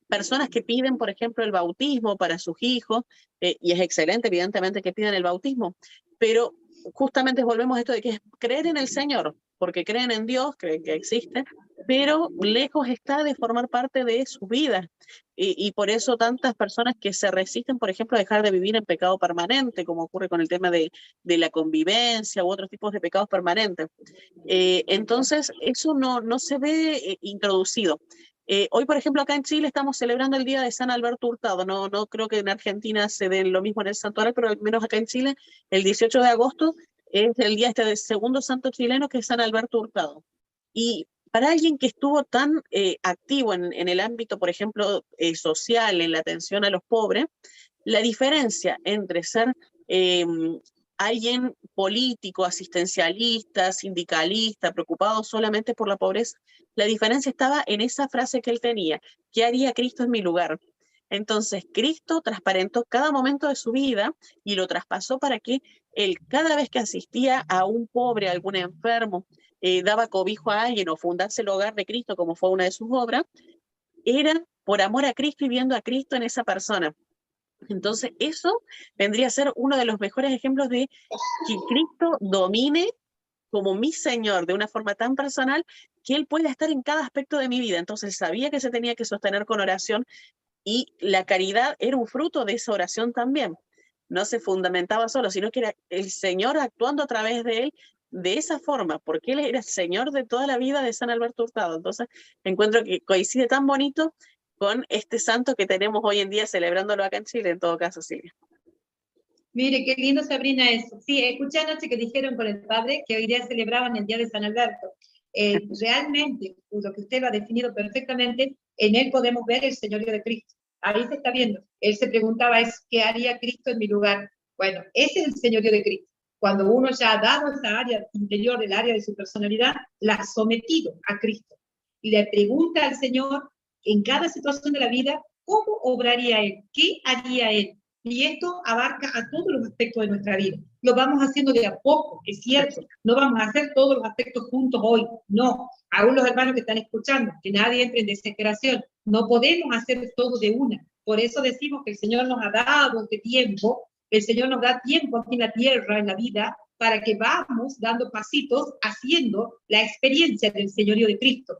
Personas que piden, por ejemplo, el bautismo para sus hijos, y es excelente, evidentemente, que pidan el bautismo, pero justamente volvemos a esto de que es creer en el Señor, porque creen en Dios, creen que existe, pero lejos está de formar parte de su vida. Y por eso tantas personas que se resisten, por ejemplo, a dejar de vivir en pecado permanente, como ocurre con el tema de la convivencia u otros tipos de pecados permanentes. Entonces, eso no se ve introducido. Hoy, por ejemplo, acá en Chile estamos celebrando el Día de San Alberto Hurtado. No creo que en Argentina se den lo mismo en el santuario, pero al menos acá en Chile, el 18 de agosto es el día del segundo santo chileno, que es San Alberto Hurtado. Y para alguien que estuvo tan activo en el ámbito, por ejemplo, social, en la atención a los pobres, la diferencia entre ser alguien político, asistencialista, sindicalista, preocupado solamente por la pobreza, la diferencia estaba en esa frase que él tenía: ¿qué haría Cristo en mi lugar? Entonces, Cristo transparentó cada momento de su vida y lo traspasó para que él, cada vez que asistía a un pobre, a algún enfermo, daba cobijo a alguien o fundase el hogar de Cristo, como fue una de sus obras, era por amor a Cristo y viendo a Cristo en esa persona. Entonces, eso vendría a ser uno de los mejores ejemplos de que Cristo domine como mi Señor de una forma tan personal que Él pueda estar en cada aspecto de mi vida. Entonces, sabía que se tenía que sostener con oración y la caridad era un fruto de esa oración también. No se fundamentaba solo, sino que era el Señor actuando a través de Él de esa forma, porque Él era el Señor de toda la vida de San Alberto Hurtado. Entonces, encuentro que coincide tan bonito con este santo que tenemos hoy en día celebrándolo acá en Chile, en todo caso, Silvia. Mire, qué lindo, Sabrina, eso. Sí, escuché anoche que dijeron con el padre que hoy día celebraban el Día de San Alberto. Realmente, lo que usted lo ha definido perfectamente, en él podemos ver el señorío de Cristo. Ahí se está viendo. Él se preguntaba, ¿qué haría Cristo en mi lugar? Bueno, ese es el señorío de Cristo. Cuando uno ya ha dado esa área interior, el área de su personalidad, la ha sometido a Cristo. Y le pregunta al Señor, en cada situación de la vida, ¿cómo obraría Él? ¿Qué haría Él? Y esto abarca a todos los aspectos de nuestra vida. Lo vamos haciendo de a poco, es cierto. No vamos a hacer todos los aspectos juntos hoy, no. Aún los hermanos que están escuchando, que nadie entre en desesperación. No podemos hacer todo de una. Por eso decimos que el Señor nos ha dado este tiempo, el Señor nos da tiempo aquí en la tierra, en la vida, para que vamos dando pasitos, haciendo la experiencia del señorío de Cristo.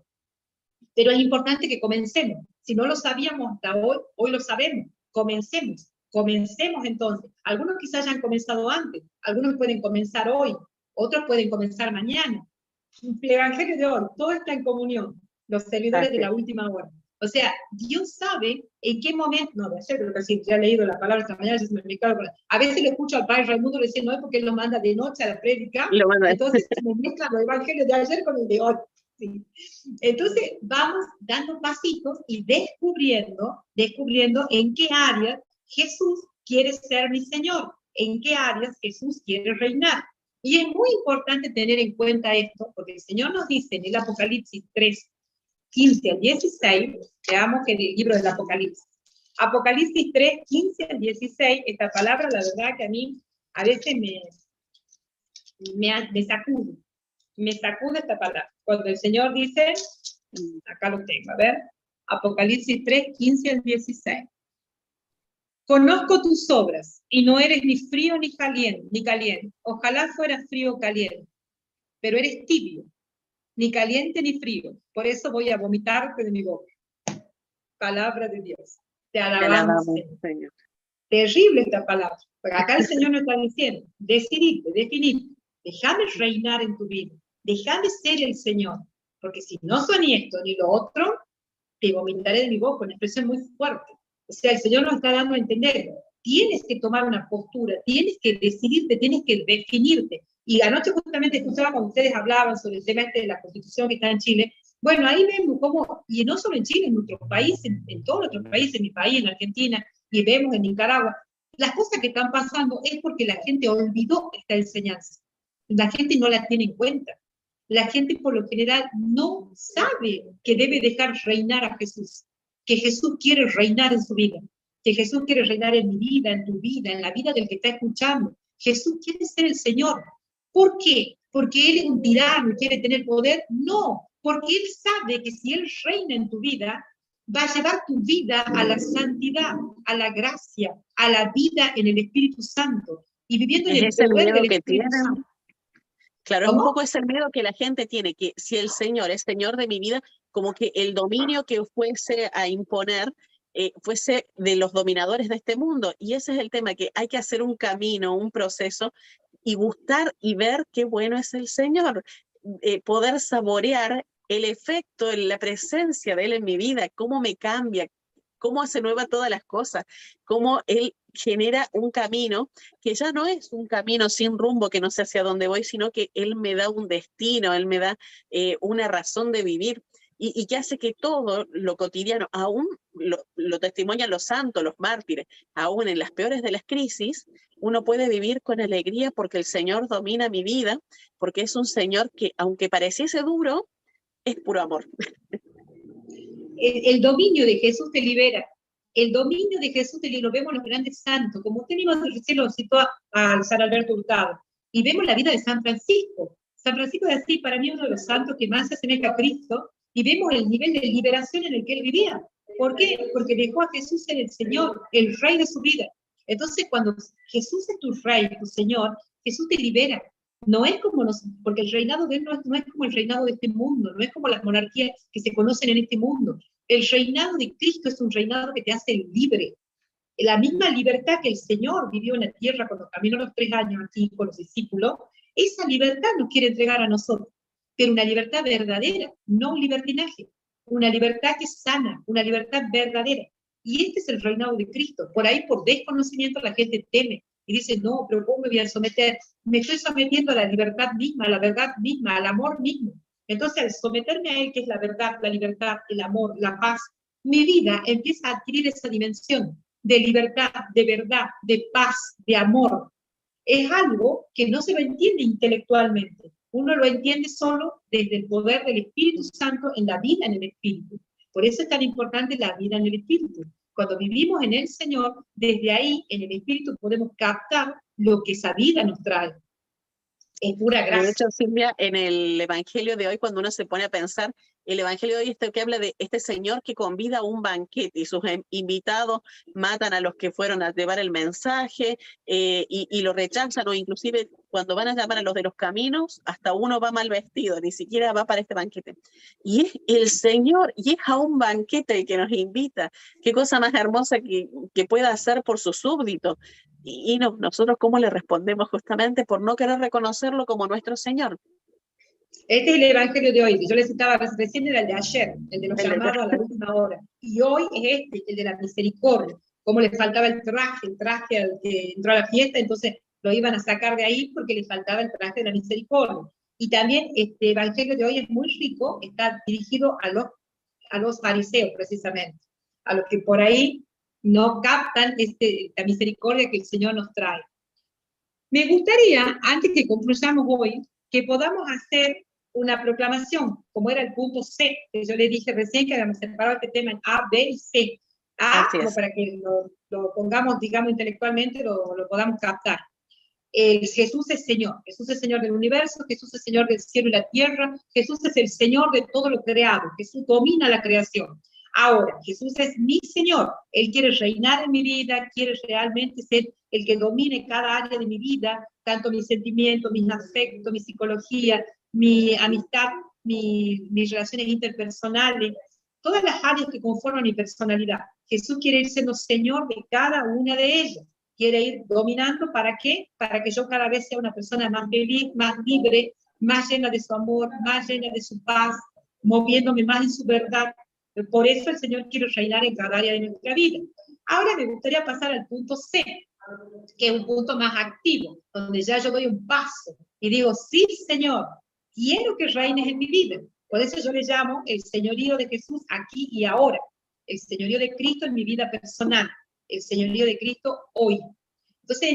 Pero es importante que comencemos. Si no lo sabíamos hasta hoy, hoy lo sabemos. Comencemos. Comencemos entonces. Algunos quizás hayan comenzado antes, algunos pueden comenzar hoy, otros pueden comenzar mañana. El Evangelio de hoy, todo está en comunión, los servidores de la última hora. O sea, Dios sabe en qué momento, no, de ayer creo que sí, ya he leído la palabra esta mañana, ya se me explicaba, a veces lo escucho al padre Raimundo decir, no es porque él lo manda de noche a la prédica, entonces se me mezclan los evangelios de ayer con el de hoy. Sí. Entonces vamos dando pasitos y descubriendo en qué áreas Jesús quiere ser mi Señor, en qué áreas Jesús quiere reinar. Y es muy importante tener en cuenta esto, porque el Señor nos dice en el Apocalipsis 3, 15 al 16, veamos el libro del Apocalipsis. Apocalipsis 3, 15 al 16, esta palabra, la verdad que a mí a veces me sacude esta palabra. Cuando el Señor dice, acá lo tengo, a ver, Apocalipsis 3, 15 al 16. Conozco tus obras, y no eres ni frío ni caliente. Ojalá fueras frío o caliente, pero eres tibio, ni caliente ni frío. Por eso voy a vomitarte de mi boca. Palabra de Dios. Te alabamos, Señor. Terrible esta palabra. Porque acá el Señor nos está diciendo, definite, déjame reinar en tu vida, déjame ser el Señor, porque si no son ni esto ni lo otro, te vomitaré de mi boca, una expresión muy fuerte. O sea, el Señor nos está dando a entender, tienes que tomar una postura, tienes que decidirte, tienes que definirte. Y anoche justamente escuchaba cuando ustedes hablaban sobre el tema de la Constitución que está en Chile. Bueno, ahí vemos cómo, y no solo en Chile, en nuestros países, en todos nuestros países, en mi país, en Argentina, y vemos en Nicaragua, las cosas que están pasando es porque la gente olvidó esta enseñanza. La gente no la tiene en cuenta. La gente por lo general no sabe que debe dejar reinar a Jesús, que Jesús quiere reinar en su vida, que Jesús quiere reinar en mi vida, en tu vida, en la vida del que está escuchando. Jesús quiere ser el Señor. ¿Por qué? ¿Porque Él es un tirano y quiere tener poder? No, porque Él sabe que si Él reina en tu vida, va a llevar tu vida a la santidad, a la gracia, a la vida en el Espíritu Santo. Y viviendo en el Es el poder miedo del que Espíritu tienen. Santo. Claro, es un ¿Cómo? poco ese miedo que la gente tiene, que si el Señor es Señor de mi vida, como que el dominio que fuese a imponer fuese de los dominadores de este mundo. Y ese es el tema, que hay que hacer un camino, un proceso, y gustar y ver qué bueno es el Señor. Poder saborear el efecto, la presencia de Él en mi vida, cómo me cambia, cómo hace nueva todas las cosas, cómo Él genera un camino que ya no es un camino sin rumbo que no sé hacia dónde voy, sino que Él me da un destino, Él me da una razón de vivir, y que hace que todo lo cotidiano, aún lo testimonian los santos, los mártires, aún en las peores de las crisis, uno puede vivir con alegría porque el Señor domina mi vida, porque es un Señor que, aunque pareciese duro, es puro amor. El dominio de Jesús te libera. El dominio de Jesús te libera. Lo vemos en los grandes santos. Como usted mismo recién lo citó a San Alberto Hurtado. Y vemos la vida de San Francisco. San Francisco es así, para mí, uno de los santos que más se asemeja a Cristo. Y vemos el nivel de liberación en el que él vivía. ¿Por qué? Porque dejó a Jesús ser el Señor, el Rey de su vida. Entonces, cuando Jesús es tu Rey, tu Señor, Jesús te libera. No es como porque el reinado de él no es como el reinado de este mundo, no es como las monarquías que se conocen en este mundo. El reinado de Cristo es un reinado que te hace libre. La misma libertad que el Señor vivió en la tierra cuando caminó los 3 años aquí con los discípulos, esa libertad nos quiere entregar a nosotros, pero una libertad verdadera, no un libertinaje, una libertad que sana, una libertad verdadera. Y este es el reinado de Cristo. Por ahí, por desconocimiento, la gente teme y dice, no, pero ¿cómo me voy a someter? Me estoy sometiendo a la libertad misma, a la verdad misma, al amor mismo. Entonces, al someterme a Él, que es la verdad, la libertad, el amor, la paz, mi vida empieza a adquirir esa dimensión de libertad, de verdad, de paz, de amor. Es algo que no se lo entiende intelectualmente. Uno lo entiende solo desde el poder del Espíritu Santo en la vida en el Espíritu. Por eso es tan importante la vida en el Espíritu. Cuando vivimos en el Señor, desde ahí, en el Espíritu, podemos captar lo que esa vida nos trae. Es pura gracia. De hecho, Silvia, en el Evangelio de hoy, cuando uno se pone a pensar, el Evangelio de hoy que habla de este señor que convida un banquete y sus invitados matan a los que fueron a llevar el mensaje y lo rechazan, o inclusive cuando van a llamar a los de los caminos, hasta uno va mal vestido, ni siquiera va para este banquete. Y es el Señor, y es a un banquete el que nos invita. Qué cosa más hermosa que pueda hacer por sus súbditos. Y nosotros cómo le respondemos justamente por no querer reconocerlo como nuestro Señor. Este es el Evangelio de hoy, que yo les citaba recién, era el de ayer, el de los llamados a la última hora. Y hoy es el de la misericordia. Como le faltaba el traje al que entró a la fiesta, entonces lo iban a sacar de ahí porque le faltaba el traje de la misericordia. Y también este Evangelio de hoy es muy rico, está dirigido a los fariseos precisamente, a los que por ahí no captan la misericordia que el Señor nos trae. Me gustaría, antes que concluyamos hoy, que podamos hacer una proclamación, como era el punto C, que yo le dije recién que habíamos separado este tema en A, B y C. A, como para que lo pongamos, digamos, intelectualmente, lo podamos captar. Jesús es Señor del universo, Jesús es Señor del cielo y la tierra, Jesús es el Señor de todo lo creado, Jesús domina la creación. Ahora, Jesús es mi Señor, Él quiere reinar en mi vida, quiere realmente ser el que domine cada área de mi vida, tanto mis sentimientos, mis afectos, mi psicología, mi amistad, mis relaciones interpersonales, todas las áreas que conforman mi personalidad. Jesús quiere ir siendo Señor de cada una de ellas. Quiere ir dominando, ¿para qué? Para que yo cada vez sea una persona más feliz, más libre, más llena de su amor, más llena de su paz, moviéndome más en su verdad. Por eso el Señor quiere reinar en cada área de nuestra vida. Ahora me gustaría pasar al punto C, que es un punto más activo, donde ya yo doy un paso y digo, sí, Señor, quiero que reines en mi vida. Por eso yo le llamo el señorío de Jesús aquí y ahora, el señorío de Cristo en mi vida personal, el señorío de Cristo hoy. Entonces,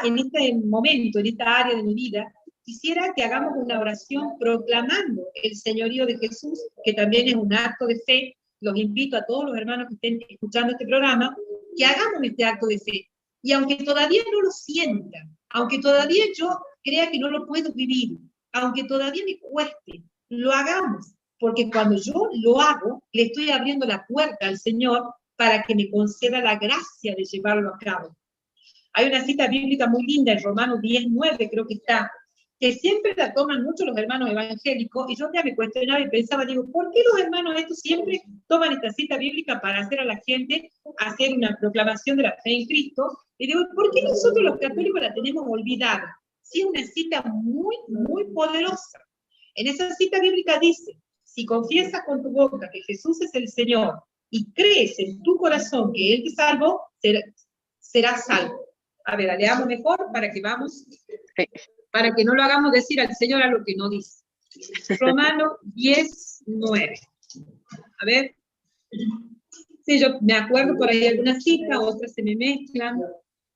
en este momento, en esta área de mi vida, quisiera que hagamos una oración proclamando el señorío de Jesús, que también es un acto de fe. Los invito a todos los hermanos que estén escuchando este programa, que hagamos este acto de fe. Y aunque todavía no lo sientan, aunque todavía yo crea que no lo puedo vivir, aunque todavía me cueste, lo hagamos, porque cuando yo lo hago, le estoy abriendo la puerta al Señor para que me conceda la gracia de llevarlo a cabo. Hay una cita bíblica muy linda en Romanos 10:9, creo que está, que siempre la toman mucho los hermanos evangélicos, y yo ya me cuestionaba y pensaba, digo, ¿por qué los hermanos estos siempre toman esta cita bíblica para hacer a la gente hacer una proclamación de la fe en Cristo? Y digo, ¿por qué nosotros los católicos la tenemos olvidada? Sí, es una cita muy, muy poderosa. En esa cita bíblica dice, si confiesas con tu boca que Jesús es el Señor y crees en tu corazón que Él te salvó, serás salvo. A ver, leamos mejor para que vamos, para que no lo hagamos decir al Señor algo que no dice. Romanos 10:9. A ver. Sí, yo me acuerdo por ahí alguna cita, otras se me mezclan.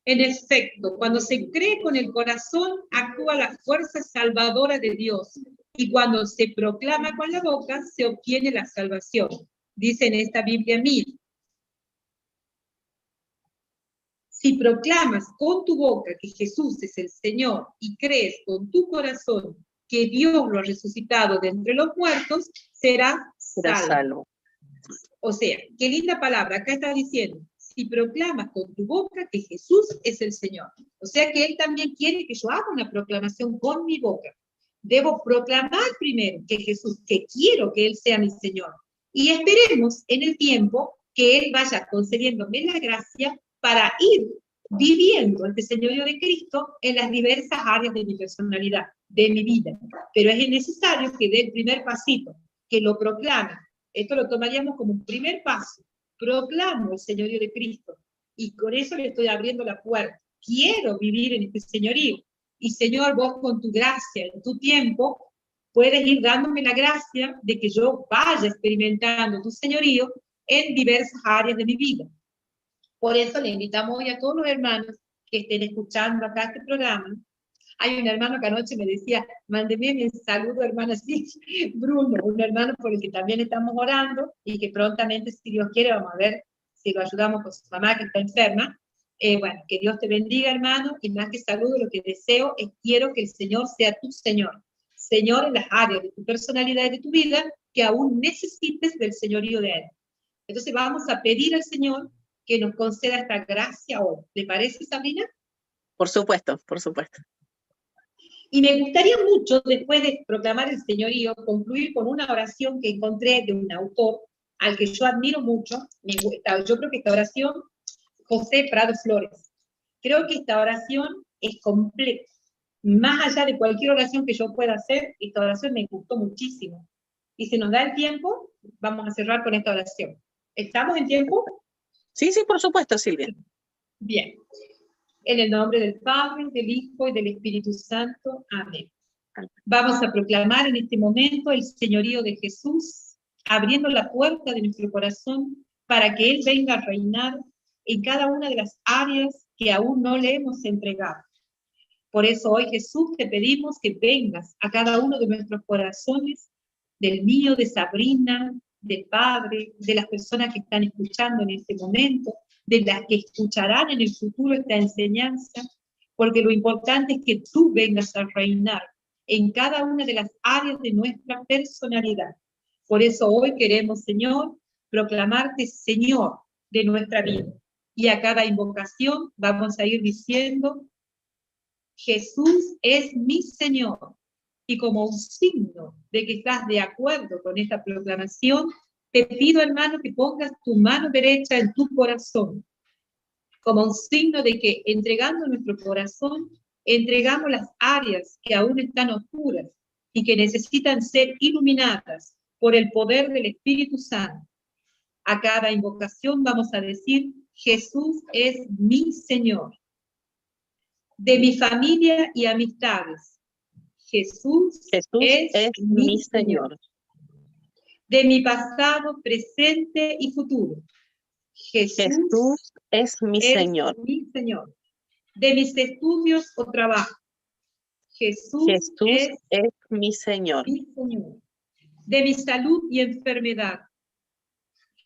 En efecto, cuando se cree con el corazón, actúa la fuerza salvadora de Dios. Y cuando se proclama con la boca, se obtiene la salvación. Dice en esta Biblia mía. Si proclamas con tu boca que Jesús es el Señor y crees con tu corazón que Dios lo ha resucitado de entre los muertos, serás salvo. O sea, qué linda palabra. Acá está diciendo, si proclamas con tu boca que Jesús es el Señor. O sea que Él también quiere que yo haga una proclamación con mi boca. Debo proclamar primero que Jesús, que quiero que Él sea mi Señor. Y esperemos en el tiempo que Él vaya concediéndome la gracia para ir viviendo este señorío de Cristo en las diversas áreas de mi personalidad, de mi vida. Pero es necesario que dé el primer pasito, que lo proclame. Esto lo tomaríamos como un primer paso. Proclamo el señorío de Cristo y con eso le estoy abriendo la puerta. Quiero vivir en este señorío. Y Señor, vos con tu gracia, en tu tiempo, puedes ir dándome la gracia de que yo vaya experimentando tu señorío en diversas áreas de mi vida. Por eso le invitamos hoy a todos los hermanos que estén escuchando acá este programa. Hay un hermano que anoche me decía, mándeme mi saludo, hermana, sí, Bruno, un hermano por el que también estamos orando y que prontamente, si Dios quiere, vamos a ver si lo ayudamos con su mamá que está enferma. Bueno, que Dios te bendiga, hermano, y más que saludo, lo que deseo es quiero que el Señor sea tu Señor. Señor en las áreas de tu personalidad y de tu vida que aún necesites del señorío de Él. Entonces vamos a pedir al Señor que nos conceda esta gracia hoy. ¿Le parece, Sabrina? Por supuesto, por supuesto. Y me gustaría mucho, después de proclamar el señorío, concluir con una oración que encontré de un autor al que yo admiro mucho. Yo creo que esta oración, José Prado Flores, creo que esta oración es completa. Más allá de cualquier oración que yo pueda hacer, esta oración me gustó muchísimo. Y si nos da el tiempo, vamos a cerrar con esta oración. ¿Estamos en tiempo? Sí, sí, por supuesto, Silvia. Bien. En el nombre del Padre, del Hijo y del Espíritu Santo. Amén. Vamos a proclamar en este momento el señorío de Jesús, abriendo la puerta de nuestro corazón para que Él venga a reinar en cada una de las áreas que aún no le hemos entregado. Por eso hoy, Jesús, te pedimos que vengas a cada uno de nuestros corazones, del mío, de Sabrina, del Padre, de las personas que están escuchando en este momento, de las que escucharán en el futuro esta enseñanza, porque lo importante es que tú vengas a reinar en cada una de las áreas de nuestra personalidad. Por eso hoy queremos, Señor, proclamarte Señor de nuestra vida. Y a cada invocación vamos a ir diciendo, Jesús es mi Señor. Y como un signo de que estás de acuerdo con esta proclamación, Te pido, hermano, que pongas tu mano derecha en tu corazón, como un signo de que entregando nuestro corazón, entregamos las áreas que aún están oscuras y que necesitan ser iluminadas por el poder del Espíritu Santo. A cada invocación vamos a decir, Jesús es mi Señor. De mi familia y amistades, Jesús es mi Señor. De mi pasado, presente y futuro, Jesús es mi Señor. Mi Señor. De mis estudios o trabajo, Jesús es mi Señor. Mi Señor. De mi salud y enfermedad,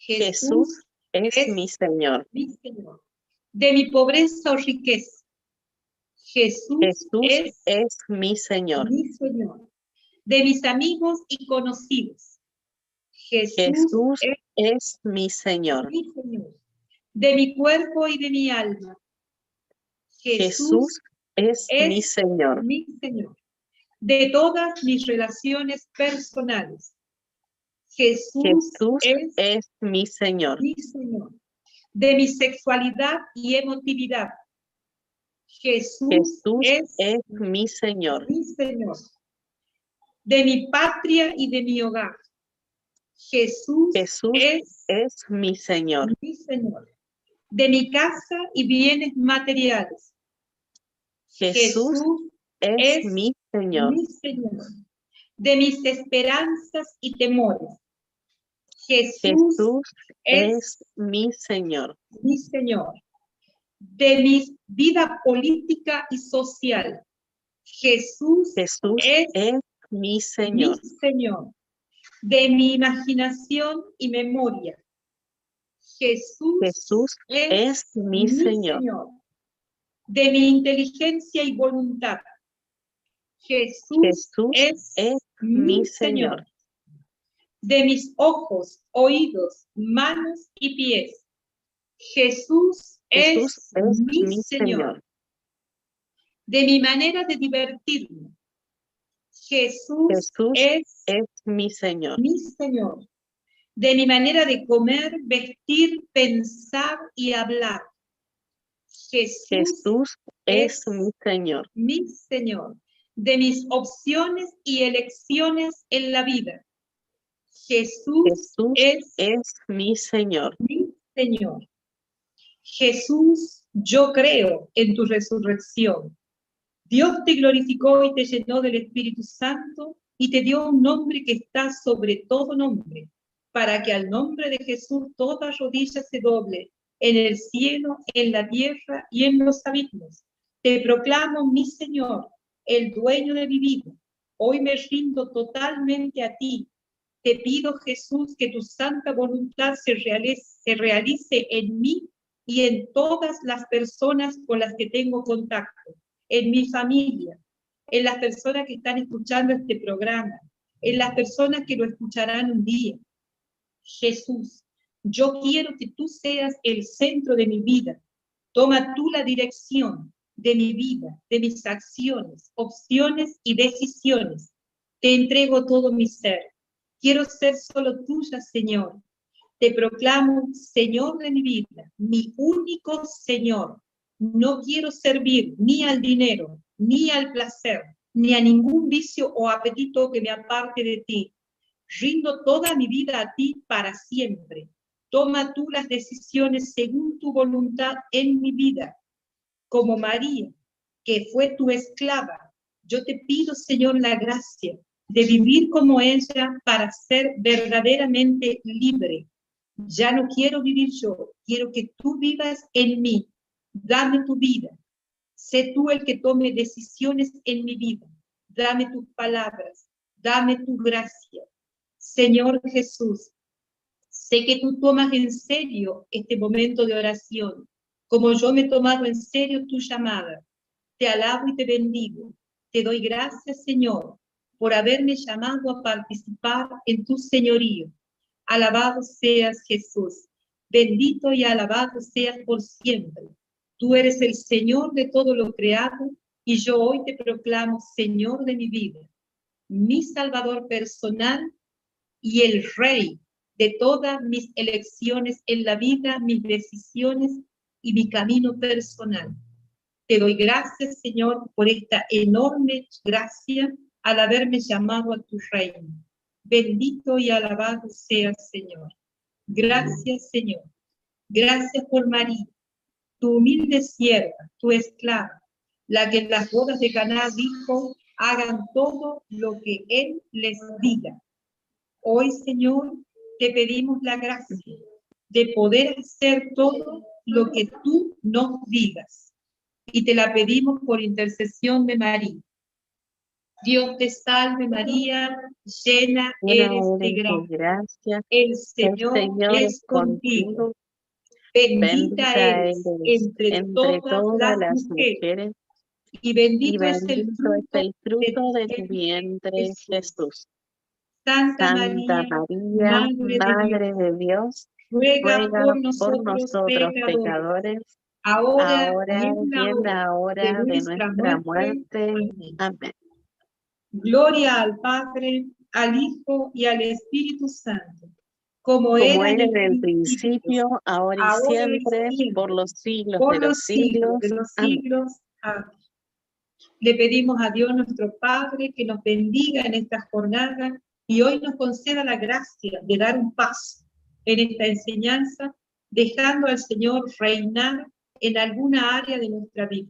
Jesús es mi Señor. Mi Señor. De mi pobreza o riqueza, Jesús es mi Señor. Mi Señor. De mis amigos y conocidos, Jesús es mi Señor. Mi Señor. De mi cuerpo y de mi alma, Jesús es mi Señor. Mi Señor. De todas mis relaciones personales, Jesús es mi Señor. Mi Señor. De mi sexualidad y emotividad, Jesús es mi Señor. Mi Señor. De mi patria y de mi hogar, Jesús es mi Señor. Mi Señor. De mi casa y bienes materiales, Jesús es mi Señor. Mi Señor. De mis esperanzas y temores, Jesús es mi Señor. Mi Señor. De mi vida política y social, Jesús es mi Señor. Mi Señor. De mi imaginación y memoria, Jesús es mi Señor. De mi inteligencia y voluntad, Jesús es mi Señor. De mis ojos, oídos, manos y pies, Jesús es mi Señor. De mi manera de divertirme, Jesús es mi Señor. Mi Señor. De mi manera de comer, vestir, pensar y hablar, Jesús es mi Señor. Mi Señor. De mis opciones y elecciones en la vida, Jesús es mi Señor. Mi Señor. Jesús, yo creo en tu resurrección. Dios te glorificó y te llenó del Espíritu Santo y te dio un nombre que está sobre todo nombre, para que al nombre de Jesús toda rodilla se doble, en el cielo, en la tierra y en los abismos. Te proclamo mi Señor, el dueño de mi vida. Hoy me rindo totalmente a ti. Te pido, Jesús, que tu santa voluntad se realice en mí y en todas las personas con las que tengo contacto, en mi familia, en las personas que están escuchando este programa, en las personas que lo escucharán un día. Jesús, yo quiero que tú seas el centro de mi vida. Toma tú la dirección de mi vida, de mis acciones, opciones y decisiones. Te entrego todo mi ser. Quiero ser solo tuya, Señor. Te proclamo Señor de mi vida, mi único Señor. No quiero servir ni al dinero, ni al placer, ni a ningún vicio o apetito que me aparte de ti. Rindo toda mi vida a ti para siempre. Toma tú las decisiones según tu voluntad en mi vida. Como María, que fue tu esclava, yo te pido, Señor, la gracia de vivir como ella para ser verdaderamente libre. Ya no quiero vivir yo, quiero que tú vivas en mí. Dame tu vida. Sé tú el que tome decisiones en mi vida. Dame tus palabras. Dame tu gracia. Señor Jesús, sé que tú tomas en serio este momento de oración, como yo me he tomado en serio tu llamada. Te alabo y te bendigo. Te doy gracias, Señor, por haberme llamado a participar en tu señorío. Alabado seas, Jesús. Bendito y alabado seas por siempre. Tú eres el Señor de todo lo creado y yo hoy te proclamo Señor de mi vida, mi Salvador personal y el Rey de todas mis elecciones en la vida, mis decisiones y mi camino personal. Te doy gracias, Señor, por esta enorme gracia al haberme llamado a tu reino. Bendito y alabado seas, Señor. Gracias, Señor. Gracias por María, tu humilde sierva, tu esclava, la que en las bodas de Caná dijo, hagan todo lo que Él les diga. Hoy, Señor, te pedimos la gracia de poder hacer todo lo que tú nos digas. Y te la pedimos por intercesión de María. Dios te salve María, llena eres de gracia. El Señor es contigo. Bendita eres entre todas las mujeres. Y bendito es el fruto de tu vientre, Jesús. Santa María, Madre de Dios, ruega por nosotros pecadores, ahora y en la hora de nuestra muerte. Amén. Gloria al Padre, al Hijo y al Espíritu Santo, como era en el principio, ahora y siempre, por los siglos de los siglos. Amén. Le pedimos a Dios nuestro Padre que nos bendiga en esta jornada y hoy nos conceda la gracia de dar un paso en esta enseñanza, dejando al Señor reinar en alguna área de nuestra vida.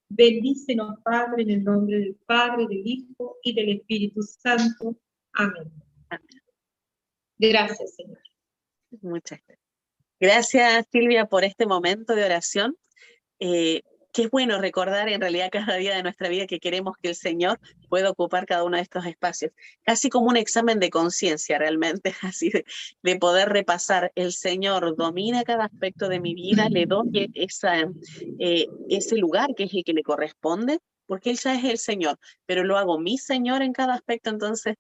Bendícenos, Padre, en el nombre del Padre, del Hijo y del Espíritu Santo. Amén. Amén. Gracias, Señor. Muchas gracias. Gracias, Silvia, por este momento de oración. Qué es bueno recordar en realidad cada día de nuestra vida que queremos que el Señor pueda ocupar cada uno de estos espacios. Casi como un examen de conciencia realmente, así de poder repasar. El Señor domina cada aspecto de mi vida, le doy ese lugar que es el que le corresponde, porque Él ya es el Señor, pero lo hago mi Señor en cada aspecto. Entonces,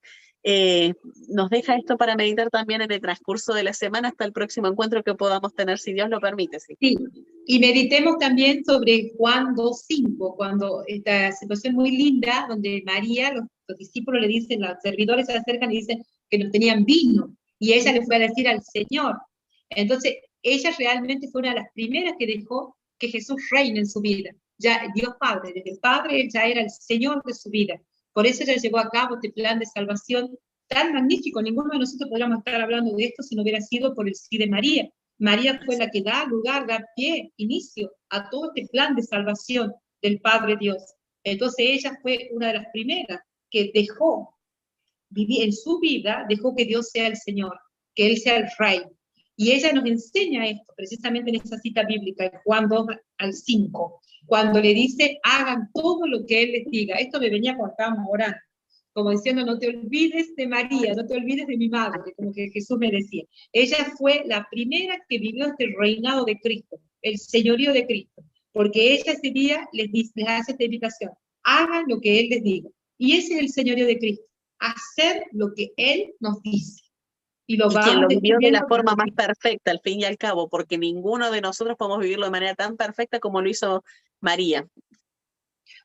nos deja esto para meditar también en el transcurso de la semana hasta el próximo encuentro que podamos tener, si Dios lo permite. Sí. Sí. Y meditemos también sobre Juan 2:5, cuando esta situación muy linda, donde María, los discípulos le dicen, los servidores se acercan y dicen que no tenían vino, y ella le fue a decir al Señor. Entonces, ella realmente fue una de las primeras que dejó que Jesús reine en su vida. Ya Dios Padre, desde el Padre, Él ya era el Señor de su vida. Por eso ella llevó a cabo este plan de salvación tan magnífico. Ninguno de nosotros podríamos estar hablando de esto si no hubiera sido por el sí de María. María fue la que da lugar, da pie, inicio a todo este plan de salvación del Padre Dios. Entonces ella fue una de las primeras que dejó vivir en su vida, dejó que Dios sea el Señor, que Él sea el Rey. Y ella nos enseña esto precisamente en esa cita bíblica, en Juan 2:5, cuando le dice, hagan todo lo que Él les diga. Esto me venía cuando estábamos orando, como diciendo, no te olvides de María, no te olvides de mi madre, como que Jesús me decía. Ella fue la primera que vivió este reinado de Cristo, el señorío de Cristo, porque ella ese día les hace esta invitación, hagan lo que Él les diga. Y ese es el señorío de Cristo, hacer lo que Él nos dice. Y quien lo vivió de la forma más perfecta, al fin y al cabo, porque ninguno de nosotros podemos vivirlo de manera tan perfecta como lo hizo María.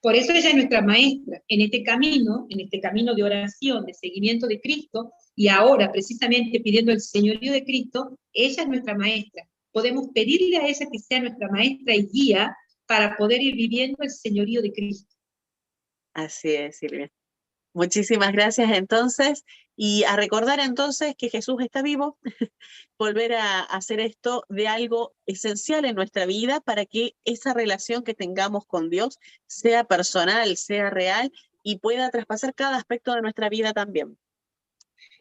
Por eso ella es nuestra maestra en este camino de oración, de seguimiento de Cristo, y ahora precisamente pidiendo el señorío de Cristo, ella es nuestra maestra. Podemos pedirle a ella que sea nuestra maestra y guía para poder ir viviendo el señorío de Cristo. Así es, Silvia. Muchísimas gracias entonces, y a recordar entonces que Jesús está vivo, volver a hacer esto de algo esencial en nuestra vida para que esa relación que tengamos con Dios sea personal, sea real y pueda traspasar cada aspecto de nuestra vida también.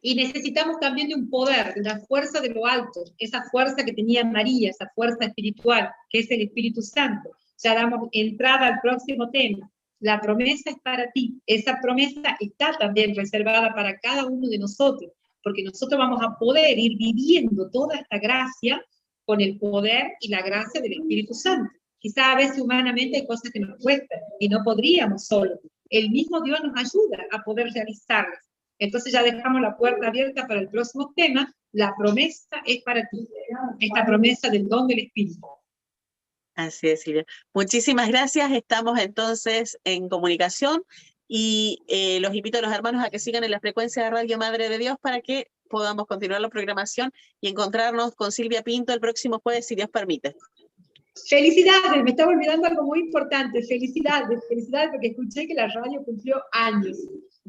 Y necesitamos también de un poder, de una fuerza de lo alto, esa fuerza que tenía María, esa fuerza espiritual, que es el Espíritu Santo. Ya damos entrada al próximo tema. La promesa es para ti. Esa promesa está también reservada para cada uno de nosotros, porque nosotros vamos a poder ir viviendo toda esta gracia con el poder y la gracia del Espíritu Santo. Quizá a veces humanamente hay cosas que nos cuestan y no podríamos solo. El mismo Dios nos ayuda a poder realizarlas. Entonces ya dejamos la puerta abierta para el próximo tema. La promesa es para ti. Esta promesa del don del Espíritu. Así es, Silvia. Muchísimas gracias. Estamos entonces en comunicación y los invito a los hermanos a que sigan en la frecuencia de Radio Madre de Dios para que podamos continuar la programación y encontrarnos con Silvia Pinto el próximo jueves, si Dios permite. Felicidades, me estaba olvidando algo muy importante, felicidades, felicidades porque escuché que la radio cumplió años.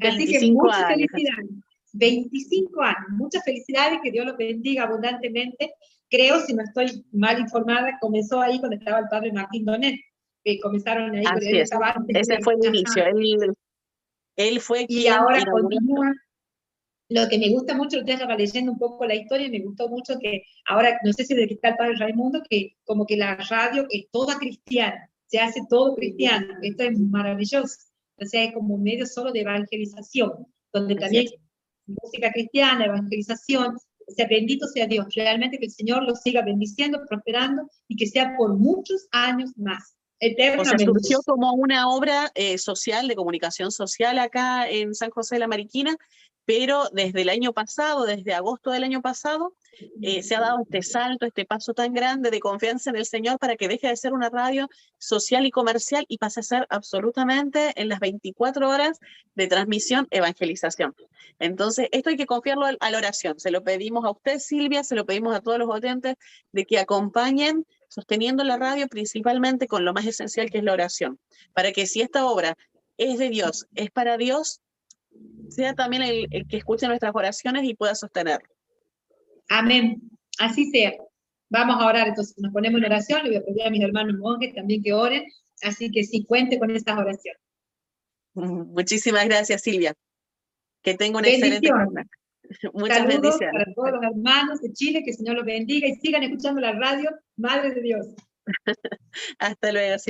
Así que 25 muchas años. felicidades. 25 años, muchas felicidades, que Dios los bendiga abundantemente. Creo, si no estoy mal informada, comenzó ahí cuando estaba el padre Martín Donet, que comenzaron ahí, Así es, ese fue el inicio, él fue y quien ahora inauguró. continúa. Lo que me gusta mucho, usted estaba leyendo un poco la historia, y me gustó mucho que ahora, no sé si de qué está el padre Raimundo, que como que la radio es toda cristiana, se hace todo cristiano, esto es maravilloso, o sea, es como un medio solo de evangelización, donde también música cristiana, evangelización, o sea, bendito sea Dios, realmente que el Señor lo siga bendiciendo, prosperando, y que sea por muchos años más, eternamente. O sea, surgió como una obra social, de comunicación social acá en San José de la Mariquina, pero desde el año pasado, desde agosto del año pasado, se ha dado este salto, este paso tan grande de confianza en el Señor para que deje de ser una radio social y comercial y pase a ser absolutamente en las 24 horas de transmisión, evangelización. Entonces, esto hay que confiarlo a la oración. Se lo pedimos a usted, Silvia, se lo pedimos a todos los oyentes de que acompañen sosteniendo la radio principalmente con lo más esencial, que es la oración, para que si esta obra es de Dios, es para Dios, sea también el que escuche nuestras oraciones y pueda sostenerlo. Amén, así sea. Vamos a orar, entonces nos ponemos en oración, le voy a pedir a mis hermanos monjes también que oren, así que sí, cuente con estas oraciones. Muchísimas gracias, Silvia. Que tenga una excelente jornada. Muchas Saludos bendiciones. para todos los hermanos de Chile, que el Señor los bendiga y sigan escuchando la radio Madre de Dios. Hasta luego, Silvia.